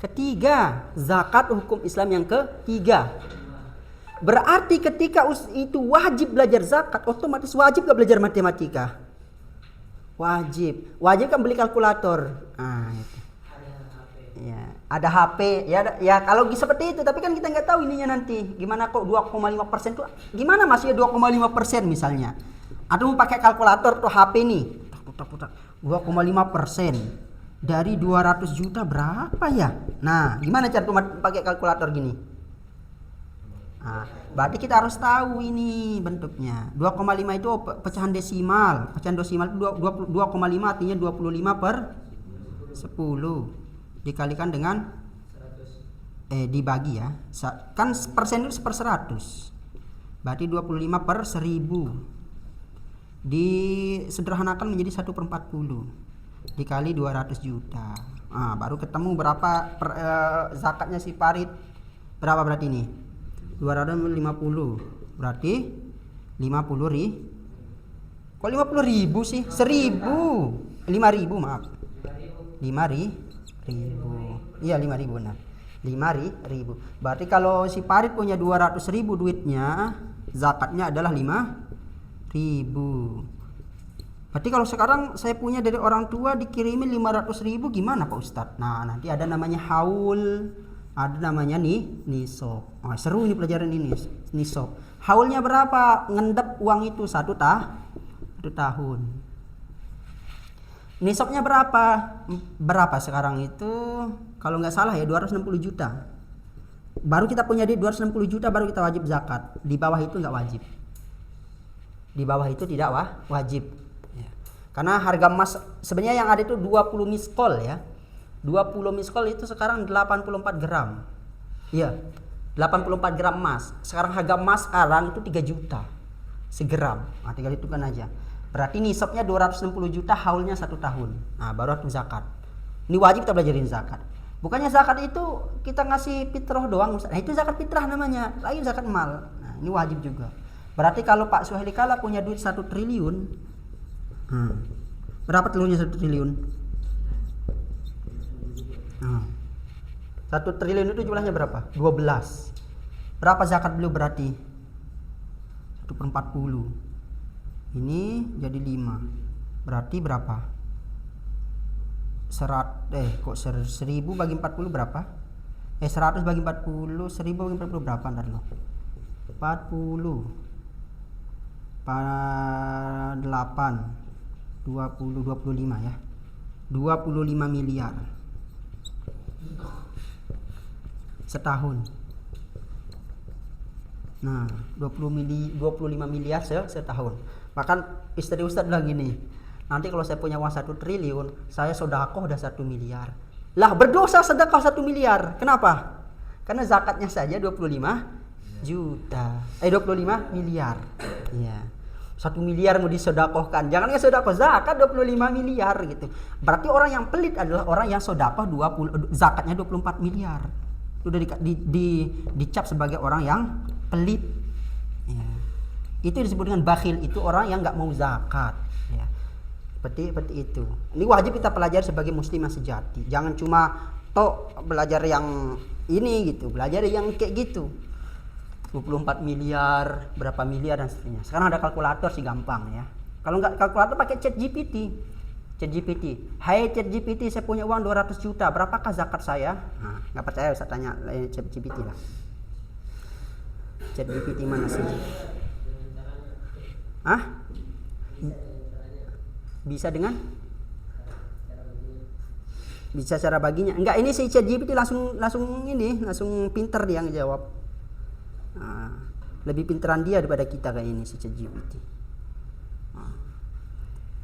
ketiga. Zakat hukum Islam yang ketiga. Berarti ketika itu wajib belajar zakat, otomatis wajib gak belajar matematika? Wajib kan beli kalkulator. Itu. Ada HP ya kalau seperti itu, tapi kan kita nggak tahu ininya nanti gimana. Kok 2,5% tuh gimana, maksudnya 2,5% misalnya atau mau pakai kalkulator tuh HP nih putar 2,5% dari 200 juta berapa ya? Nah, gimana cara pakai kalkulator gini? Berarti kita harus tahu ini bentuknya. 2,5 itu pecahan desimal. Pecahan desimal itu 2,5 artinya 25 per 10 dikalikan dengan 100. Dibagi ya. Kan persen itu 1/100. Berarti 25 per 1000. Disederhanakan menjadi 1/40 dikali 200 juta. Baru ketemu berapa zakatnya si Farid. Berapa berarti ini? 250. Berarti 50 ribu. Kok 50 ribu sih? 1000. 5.000 maaf. 5.000. Iya 5.000 benar. 5.000. Berarti kalau si Farid punya 200.000 duitnya, zakatnya adalah 5.000. Berarti kalau sekarang saya punya dari orang tua dikirimin 500.000 gimana Pak Ustadz? Nah, nanti ada namanya haul, ada namanya nisab. Seru ini pelajaran ini, nisab. Haulnya berapa? Ngendep uang itu 1 tahun. Nisabnya berapa sekarang itu? Kalau nggak salah ya 260 juta. Baru kita punya di 260 juta baru kita wajib zakat. Di bawah itu nggak wajib. Di bawah itu tidak wajib. Ya. Karena harga emas sebenarnya yang ada itu 20 miskol ya. 20 miskol itu sekarang 84 gram. Iya. 84 gram emas. Sekarang harga emas sekarang itu 3 juta segram. Tinggal hitungkan aja. Berarti nisabnya 260 juta, haulnya 1 tahun. Baru harus zakat. Ini wajib kita belajarin zakat. Bukannya zakat itu kita ngasih fitrah doang, Ustaz. Nah, itu zakat fitrah namanya, lain zakat mal. Nah, ini wajib juga. Berarti kalau Pak Suhaili Kala punya duit 1 triliun, berapa telurnya 1 triliun? 1 triliun itu jumlahnya berapa? 12. Berapa zakat beliau berarti? 1/40. Ini jadi 5. Berarti berapa? 1000 bagi 40 berapa? 100 bagi 40, 1000 bagi 40 berapa? Ntar lo. 40 8 20 25 ya. 25 miliar setahun. Nah, 25 miliar setahun. Bahkan istri Ustadz bilang gini, nanti kalau saya punya uang 1 triliun, saya sedekah udah 1 miliar. Lah, berdosa sedekah 1 miliar. Kenapa? Karena zakatnya saja 25 juta. 25 miliar. Iya. 1 miliar mau disedekahkan. Jangan nggak sedekah, zakat 25 miliar gitu. Berarti orang yang pelit adalah orang yang sedekah zakatnya 24 miliar. Itu udah dicap sebagai orang yang pelit. Ya. Itu disebut dengan bakhil, itu orang yang nggak mau zakat. Ya. Seperti itu. Ini wajib kita pelajari sebagai muslim yang sejati. Jangan cuma belajar yang ini gitu, belajar yang kayak gitu. 24 miliar, berapa miliar dan seterusnya. Sekarang ada kalkulator sih gampang ya. Kalau nggak kalkulator pakai ChatGPT. Hai ChatGPT, saya punya uang 200 juta, berapakah zakat saya? Nah, nggak percaya saya tanya ChatGPT lah. ChatGPT mana sih? Bisa dengan? Bisa cara baginya. Enggak, ini si ChatGPT langsung pinter dia ngejawab. Nah, lebih pinteran dia daripada kita kayak ini si ChatGPT. Nah,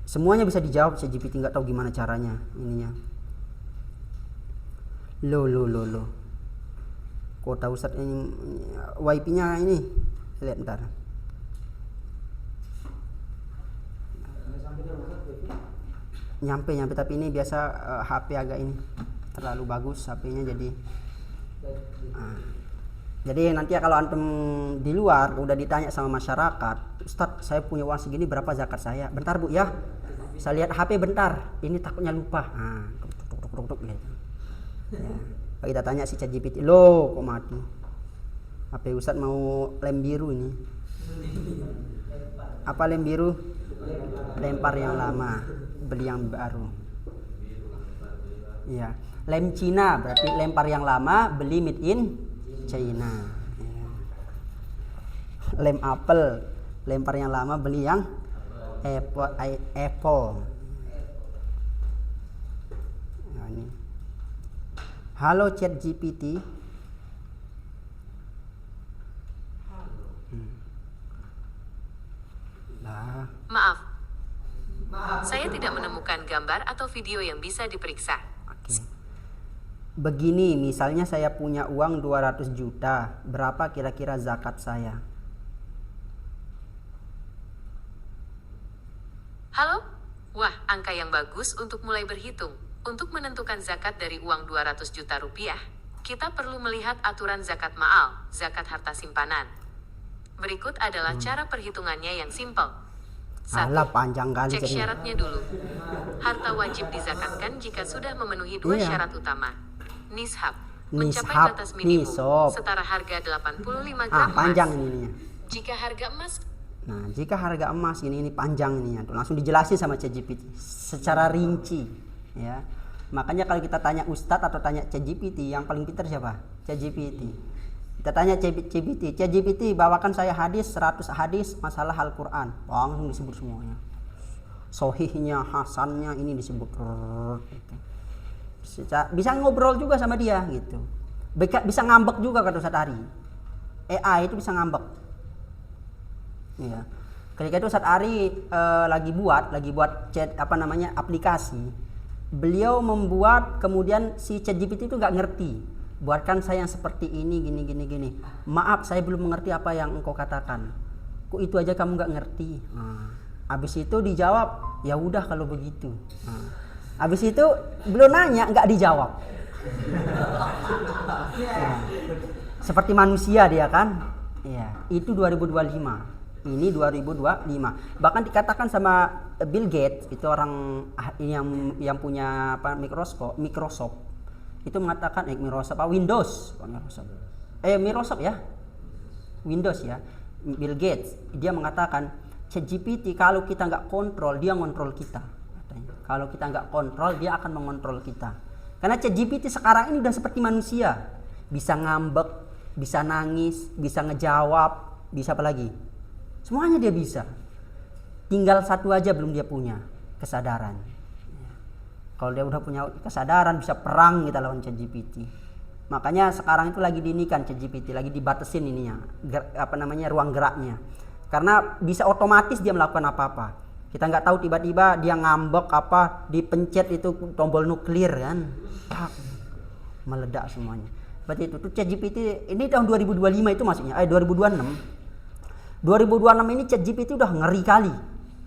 semuanya bisa dijawab ChatGPT, nggak tahu gimana caranya ininya. Lo. Kota Ustadz ini WiFi-nya ini lihat bentar. Nyampe tapi ini biasa HP agak ini terlalu bagus HP-nya jadi. Jadi nanti kalau antum di luar udah ditanya sama masyarakat, Ustadz saya punya uang segini, berapa zakat saya? Bentar Bu ya, saya lihat HP bentar, ini takutnya lupa. Nah, tuk gitu. Ya. Kita tanya si ChatGPT, loh kok mati? HP Ustadz mau lem biru ini. Apa lem biru? Lempar yang lama, beli yang baru. Iya, lem Cina berarti lempar yang lama, beli made in China. Ya. Lem apel, lempar yang lama, beli yang Apple. Nah, ini. Halo ChatGPT. Nah. Maaf, saya tidak menemukan gambar atau video yang bisa diperiksa. Oke. Begini, misalnya saya punya uang 200 juta, berapa kira-kira zakat saya? Halo? Wah, angka yang bagus untuk mulai berhitung. Untuk menentukan zakat dari uang 200 juta rupiah, kita perlu melihat aturan zakat ma'al, zakat harta simpanan. Berikut adalah cara perhitungannya yang simpel. 1. Panjang kali Cek syaratnya dulu. Harta wajib dizakatkan jika sudah memenuhi 2 syarat utama. Nishab, mencapai batas minimum, setara harga 85 gram panjang emas. ininya. Jika harga emas, jika harga emas ini panjang ininya tuh, langsung dijelasin sama ChatGPT secara rinci ya. Makanya kalau kita tanya Ustadz atau tanya ChatGPT, yang paling pintar siapa? ChatGPT. Kita tanya ChatGPT, bawakan saya 100 hadis masalah Al-Qur'an. Langsung disebut semuanya. Sohihnya, hasannya ini disebut gitu. Bisa ngobrol juga sama dia gitu. Bisa ngambek juga kata Ustadz Ari. AI itu bisa ngambek. Ya. Ketika itu Ustadz Ari lagi buat chat aplikasi. Beliau membuat, kemudian si ChatGPT itu nggak ngerti. Buatkan saya yang seperti ini gini. Maaf, saya belum mengerti apa yang engkau katakan. Kok itu aja kamu nggak ngerti? Habis itu dijawab, ya udah kalau begitu. Habis itu belum nanya, nggak dijawab. Seperti manusia dia kan. Ya, itu 2025. Ini 2025. Bahkan dikatakan sama Bill Gates, itu orang yang punya apa Microsoft. Itu mengatakan Microsoft ya. Windows ya. Bill Gates dia mengatakan ChatGPT kalau kita nggak kontrol dia ngontrol kita. Katanya. Kalau kita nggak kontrol dia akan mengontrol kita. Karena ChatGPT sekarang ini udah seperti manusia, bisa ngambek, bisa nangis, bisa ngejawab, bisa apa lagi? Semuanya dia bisa. Tinggal satu aja belum dia punya, kesadaran. Kalau dia udah punya kesadaran bisa perang kita lawan ChatGPT. Makanya sekarang itu lagi diinikan ChatGPT, lagi dibatasin ininya, ruang geraknya. Karena bisa otomatis dia melakukan apa-apa. Kita nggak tahu tiba-tiba dia ngambek dipencet itu tombol nuklir kan, meledak semuanya. Seperti itu. Tuh ChatGPT ini tahun 2025 itu maksudnya, 2026. 2026 ini ChatGPT udah ngeri kali.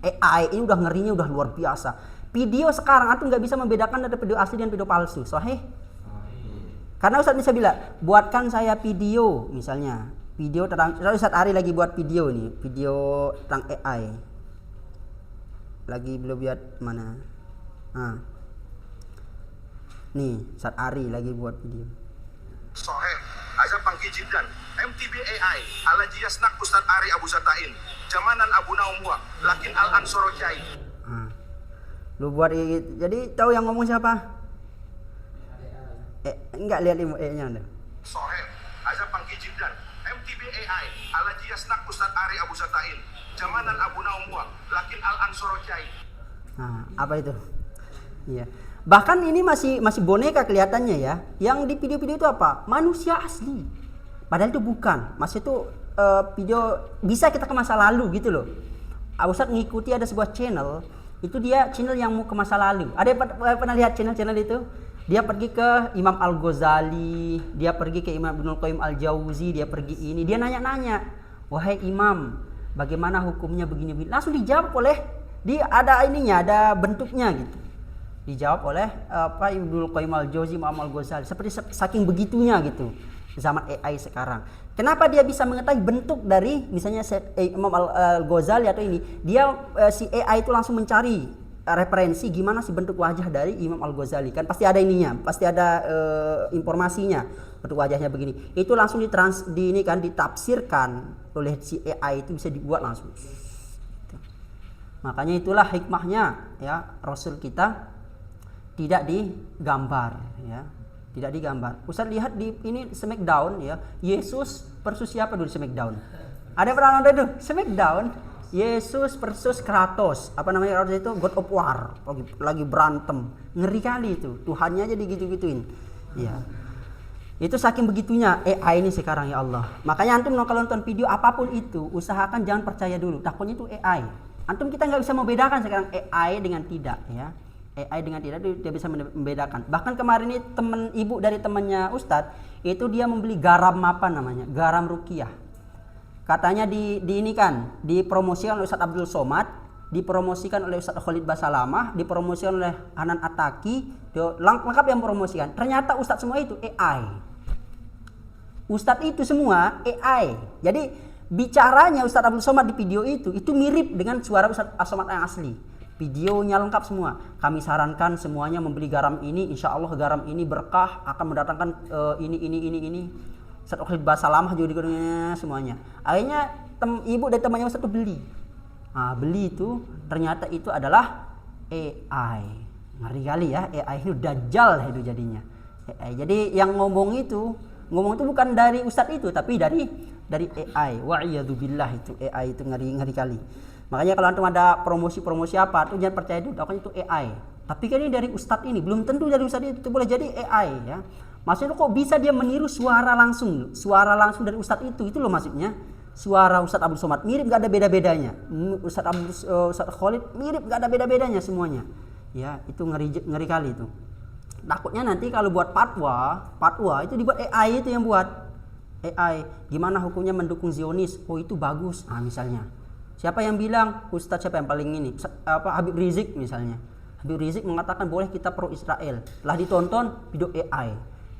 AI ini udah ngerinya udah luar biasa. Video sekarang antum nggak bisa membedakan ada video asli dan video palsu. Sahih? Karena Ustadz bisa bilang, buatkan saya video misalnya. Video tentang, Ustadz Ari lagi buat video nih, video tentang AI. Lagi belum buat mana? Nih, Ustadz Ari lagi buat video. Sahih, Azab Pangki Jiddan, MTB AI, Alajiyas Nak Ustadz Ari Abu Zatain, Jamanan Abu Naumwa, Lakin Al-Ansoro Kiai. Lu buat jadi tahu yang ngomong siapa? Enggak lihat nya udah. Sahih, Azab Pangki Jiddan, MTB AI, Alajiyas Nak Ustadz Ari Abu Zatain, Jamanan Abu Naumwa, Lakin Al-Ansoro Kiai. Apa itu? Iya. Bahkan ini masih boneka kelihatannya ya. Yang di video-video itu apa? Manusia asli. Padahal itu bukan. Masih itu video bisa kita ke masa lalu gitu loh. Ustadz ngikuti ada sebuah channel, itu dia channel yang mau ke masa lalu. Ada yang pernah lihat channel itu? Dia pergi ke Imam Al-Ghazali, dia pergi ke Imam Ibnul Qayyim Al-Jauzi, dia pergi ini, dia nanya-nanya, "Wahai Imam, bagaimana hukumnya begini-begini?" Langsung dijawab oleh dia, ada ininya, ada bentuknya gitu. Dijawab oleh Ibnul Qayyim Al-Jauzi, Imam Al-Ghazali. Seperti saking begitunya gitu zaman AI sekarang. Kenapa dia bisa mengetahui bentuk dari misalnya Imam Al-Ghazali atau ini? Dia si AI itu langsung mencari referensi gimana sih bentuk wajah dari Imam Al-Ghazali. Kan pasti ada ininya, pasti ada informasinya. Bentuk wajahnya begini. Itu langsung ditafsirkan oleh si AI, itu bisa dibuat langsung. Makanya itulah hikmahnya ya, Rasul kita tidak digambar ya, tidak digambar. Ustaz lihat di ini Smackdown ya, Yesus versus siapa dulu di Smackdown? Ada pernah nonton itu Smackdown? Yesus versus Kratos, apa namanya Kratos itu, God of War, lagi berantem, ngeri kali itu, Tuhannya aja digitu-gituin ya. Itu saking begitunya AI ini sekarang ya Allah. Makanya antum kalau nonton video apapun itu, usahakan jangan percaya dulu, takutnya itu AI. Antum kita nggak bisa membedakan sekarang AI dengan tidak ya. AI dengan tidak itu dia bisa membedakan. Bahkan kemarin ini ibu dari temannya Ustadz itu dia membeli garam apa namanya, garam ruqyah. Katanya dipromosikan oleh Ustadz Abdul Somad, dipromosikan oleh Ustadz Khalid Basalamah, dipromosikan oleh Hanan Ataki, lengkap yang promosikan. Ternyata Ustadz semua itu AI. Ustadz itu semua AI. Jadi bicaranya Ustadz Abdul Somad di video itu mirip dengan suara Ustadz Somad yang asli. Videonya lengkap semua. Kami sarankan semuanya membeli garam ini. Insya Allah garam ini berkah, akan mendatangkan ini. Ustadz Khalid Basalamah juga semuanya. Akhirnya ibu dari temannya Ustadz beli. Beli itu ternyata itu adalah AI. Ngeri kali ya, AI itu dajjal itu jadinya. AI. Jadi yang ngomong itu bukan dari Ustadz itu, tapi dari AI. Wa'iyadzubillah, itu AI itu ngeri kali. Makanya kalau antum ada promosi apa tuh jangan percaya dulu, pokoknya itu AI. Tapi kan ini dari Ustadz ini, belum tentu dari Ustadz itu boleh jadi AI ya. Maksudnya kok bisa dia meniru suara langsung dari Ustadz itu loh maksudnya. Suara Ustadz Abdul Somad mirip, nggak ada beda-bedanya. Ustadz Khalid mirip, nggak ada beda-bedanya semuanya. Ya itu ngeri kali itu. Takutnya nanti kalau buat fatwa itu dibuat AI itu yang buat. AI gimana hukumnya mendukung Zionis? Oh itu bagus. Misalnya siapa yang bilang Ustadz siapa yang paling ini? Habib Rizik misalnya. Habib Rizik mengatakan boleh kita pro Israel. Telah ditonton video AI.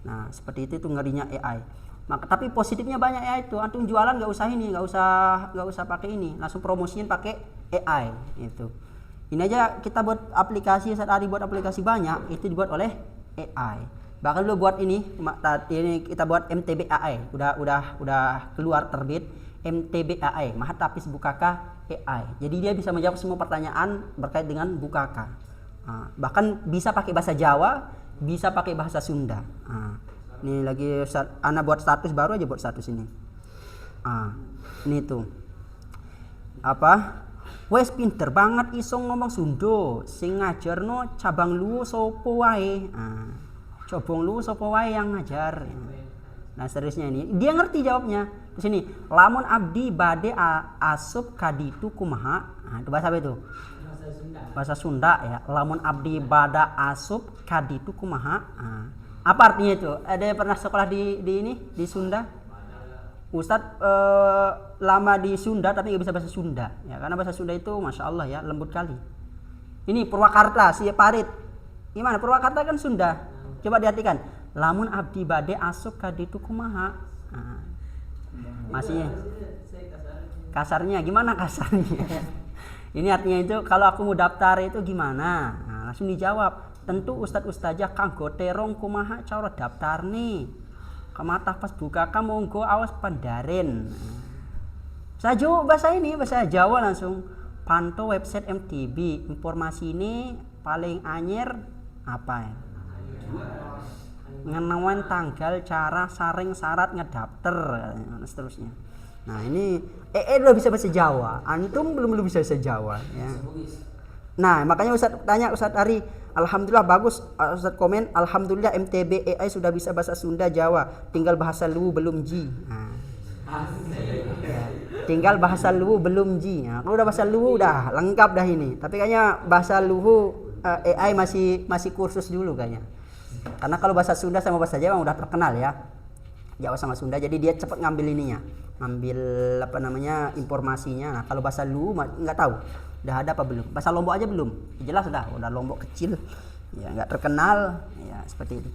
Nah, seperti itu ngerinya AI. Maka tapi positifnya banyak ya itu. Antum jualan nggak usah ini, nggak usah pakai ini, langsung promosiin pakai AI itu. Ini aja kita buat aplikasi, Ustaz Ari buat aplikasi banyak itu dibuat oleh AI. Bahkan dulu buat ini kita buat MTB AI. Udah keluar terbit MTB AI, Mahat Tapis Bukaka AI. Jadi dia bisa menjawab semua pertanyaan berkait dengan Bukaka. Bahkan bisa pakai bahasa Jawa, bisa pakai bahasa Sunda. Ini lagi Ana buat status baru aja buat status ini. Ini tuh apa? Wes pinter banget iso ngomong Sunda. Sing ngajarno cabang lu sopo wae. Cabang lu sopo wae yang ngajar. Nah seterusnya ini dia ngerti jawabnya. Terus ini lamun abdi bade asup kaditu kumaha. Itu bahasa apa itu? Bahasa Sunda ya. Lamun abdi bada asup kaditu kumaha. Apa artinya itu? Ada yang pernah sekolah di Sunda? Ustadz lama di Sunda tapi nggak bisa bahasa Sunda ya, karena bahasa Sunda itu masya Allah ya lembut kali. Ini Purwakarta si Parit gimana? Purwakarta kan Sunda, coba diartikan lamun abdi bade asuk kaditu kumaha. Masihnya kasarnya gimana kasarnya? Ini artinya itu kalau aku mau daftar itu gimana? Langsung dijawab tentu Ustadz Ustazah kanggo terong kumaha cara daftar nih. Kamata pas buka kamu monggo awas pandaren. Saja bahasa ini bahasa Jawa langsung. Pantau website MTB. Informasi ini paling anyar apa ya? Ngenawan tanggal cara saring syarat ngedaftar seterusnya. Nah ini udah bisa bahasa Jawa. Antum belum bisa bahasa Jawa ya. Nah makanya Ustadz tanya Ustadz Ari, alhamdulillah bagus. Ustadz komen, alhamdulillah MTB AI sudah bisa bahasa Sunda Jawa, tinggal bahasa Luwu belum ji. Tinggal bahasa Luwu belum ji. Kalau udah bahasa Luwu udah lengkap dah ini. Tapi kayaknya bahasa Luwu AI masih kursus dulu kayaknya. Karena kalau bahasa Sunda sama bahasa Jawa udah terkenal ya. Jawa sama Sunda, jadi dia cepat ngambil ininya, ngambil apa namanya informasinya. Nah kalau bahasa Luwu nggak tahu. Udah ada apa belum? Bahasa Lombok aja belum? Jelas udah Lombok kecil ya nggak terkenal ya seperti itu.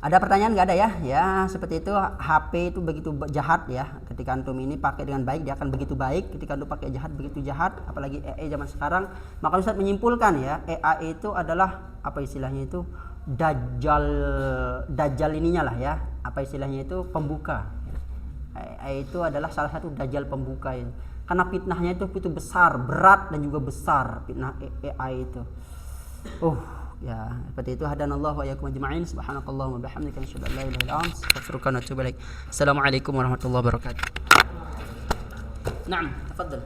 Ada pertanyaan nggak ada ya? Ya seperti itu. HP itu begitu jahat ya. Ketika antum ini pakai dengan baik dia akan begitu baik. Ketika antum pakai jahat begitu jahat. Apalagi AI zaman sekarang. Maka Ustaz menyimpulkan ya AI itu adalah apa istilahnya itu dajjal ininya lah ya. Apa istilahnya itu pembuka. AI itu adalah salah satu dajjal pembuka itu. Karena fitnahnya itu besar, berat dan juga besar fitnah AI itu. Ya, seperti itu. Hadanallahu wa iyyakum ajma'in. Subhanakallahumma wa bihamdika asyhadu an la ilaha illa anta astaghfiruka wa atubu ilaik. Assalamualaikum warahmatullahi wabarakatuh. Naam, tafadhal.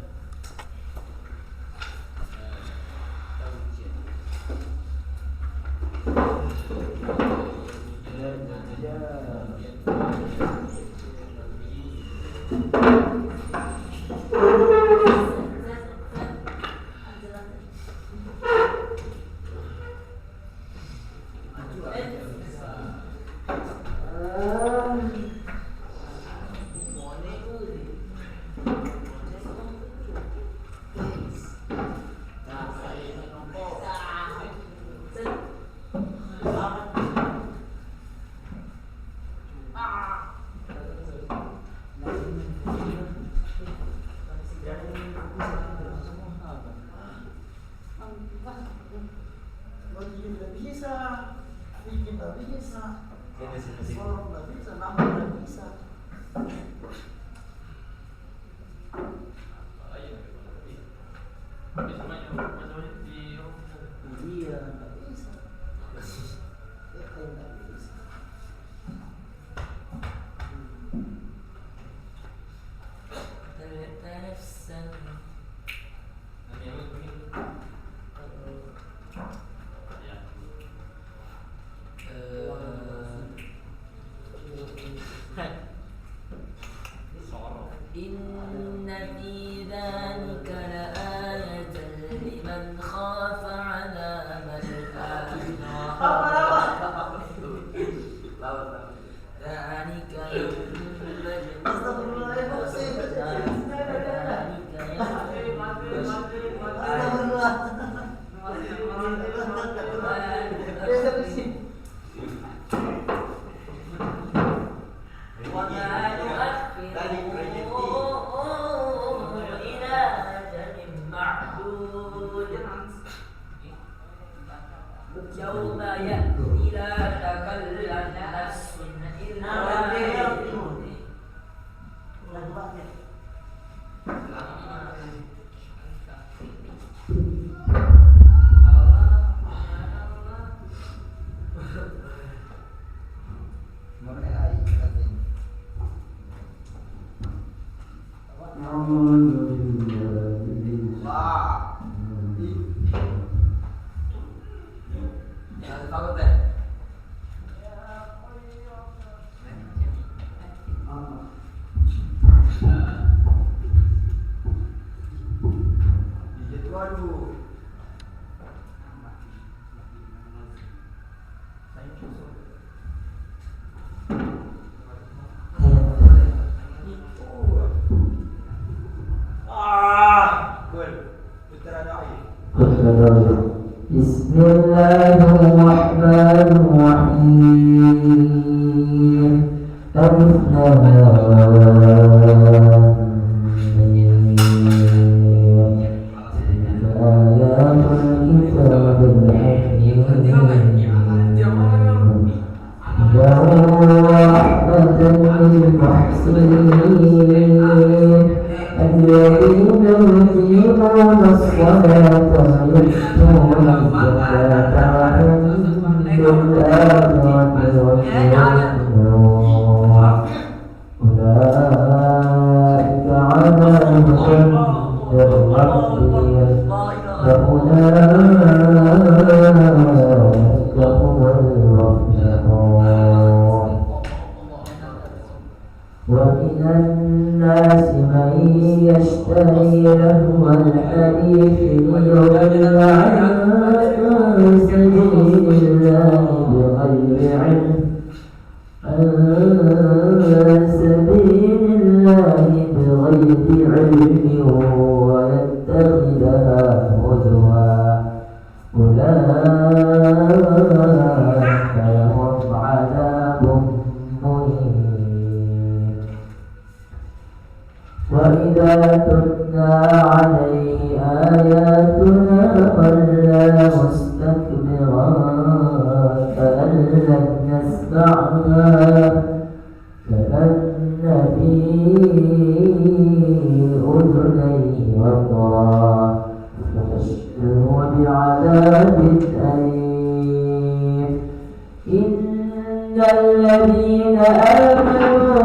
Inna fi dzalika laayatan liman khafa 'adzabal akhirah. Dzalika yawmul يوم يأتي لا تكلم نفس إلا بإذنه بسم الله الرحمن الرحيم ألف لام ميم آيات الكتاب الحكيم هدى ورحمة للمحسنين الذين يقيمون الصلاة ويؤتون الزكاة وهم بالآخرة يوقنون أولئك على هدى من ربهم وأولئك هم المفلحون ومن الناس من يشتري لهو الحديث ليضل عن سبيل الله بغير علم ويتخذها هزوا أولئك لهم عذاب مهين وإذا تتلى عليه آياتنا ولى مستكبرا كأن لم يسمعها كأن في أذنيه وقرا فبشره بعذاب أليم إن الذين آمنوا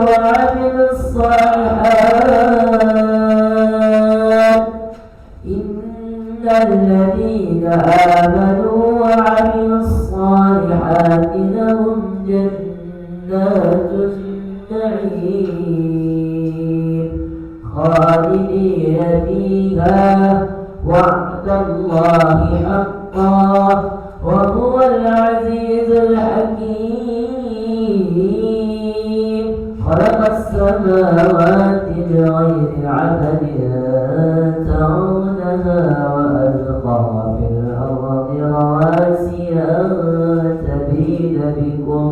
وعملوا الصالحات لهم جنات النعيم خالدين فيها وعد الله حقا وهو العزيز الحكيم خلق السماوات بغير عمد ترونها وألقى في الأرض رواسي أن تميد بكم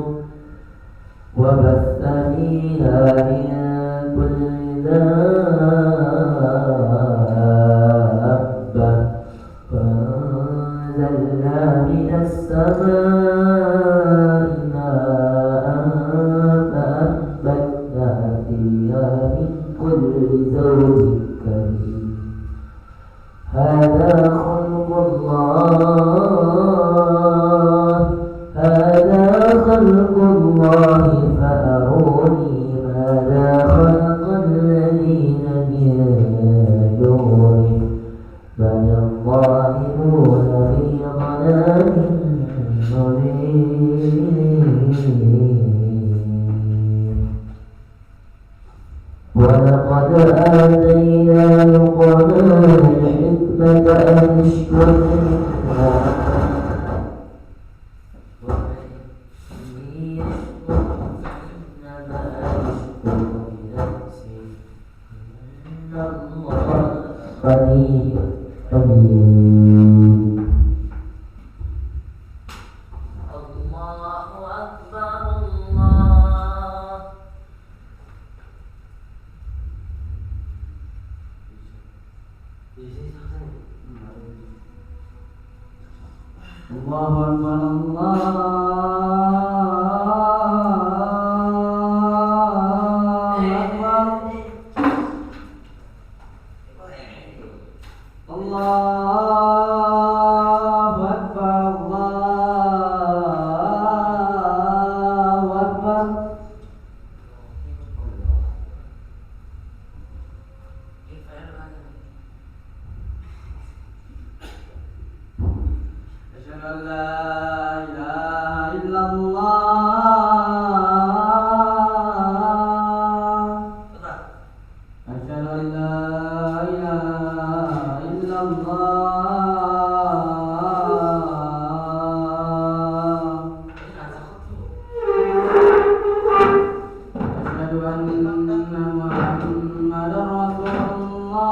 وبث فيها من كل دابة فأنزلنا من السماء ماء فأنبتنا فيها من كل زوج كريم هذا خلق الله فأروني ماذا خلق الذين من دونه بل الظالمون في ضلال مبين ولقد آتينا لقمان الحكمة أن اشكر لله قدير الله أكبر الله Allahu Akbar, Allahu Akbar, Allahu Akbar. Asyhadu an la ilaha illallah. Asyhadu an la ilaha illallah. Asyhadu anna Muhammadar Rasulullah.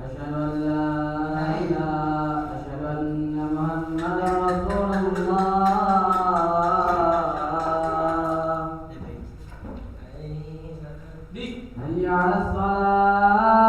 Asyhadu an la ilaha, asyhadu anna Muhammadar Rasulullah. Hayya 'alas shalah.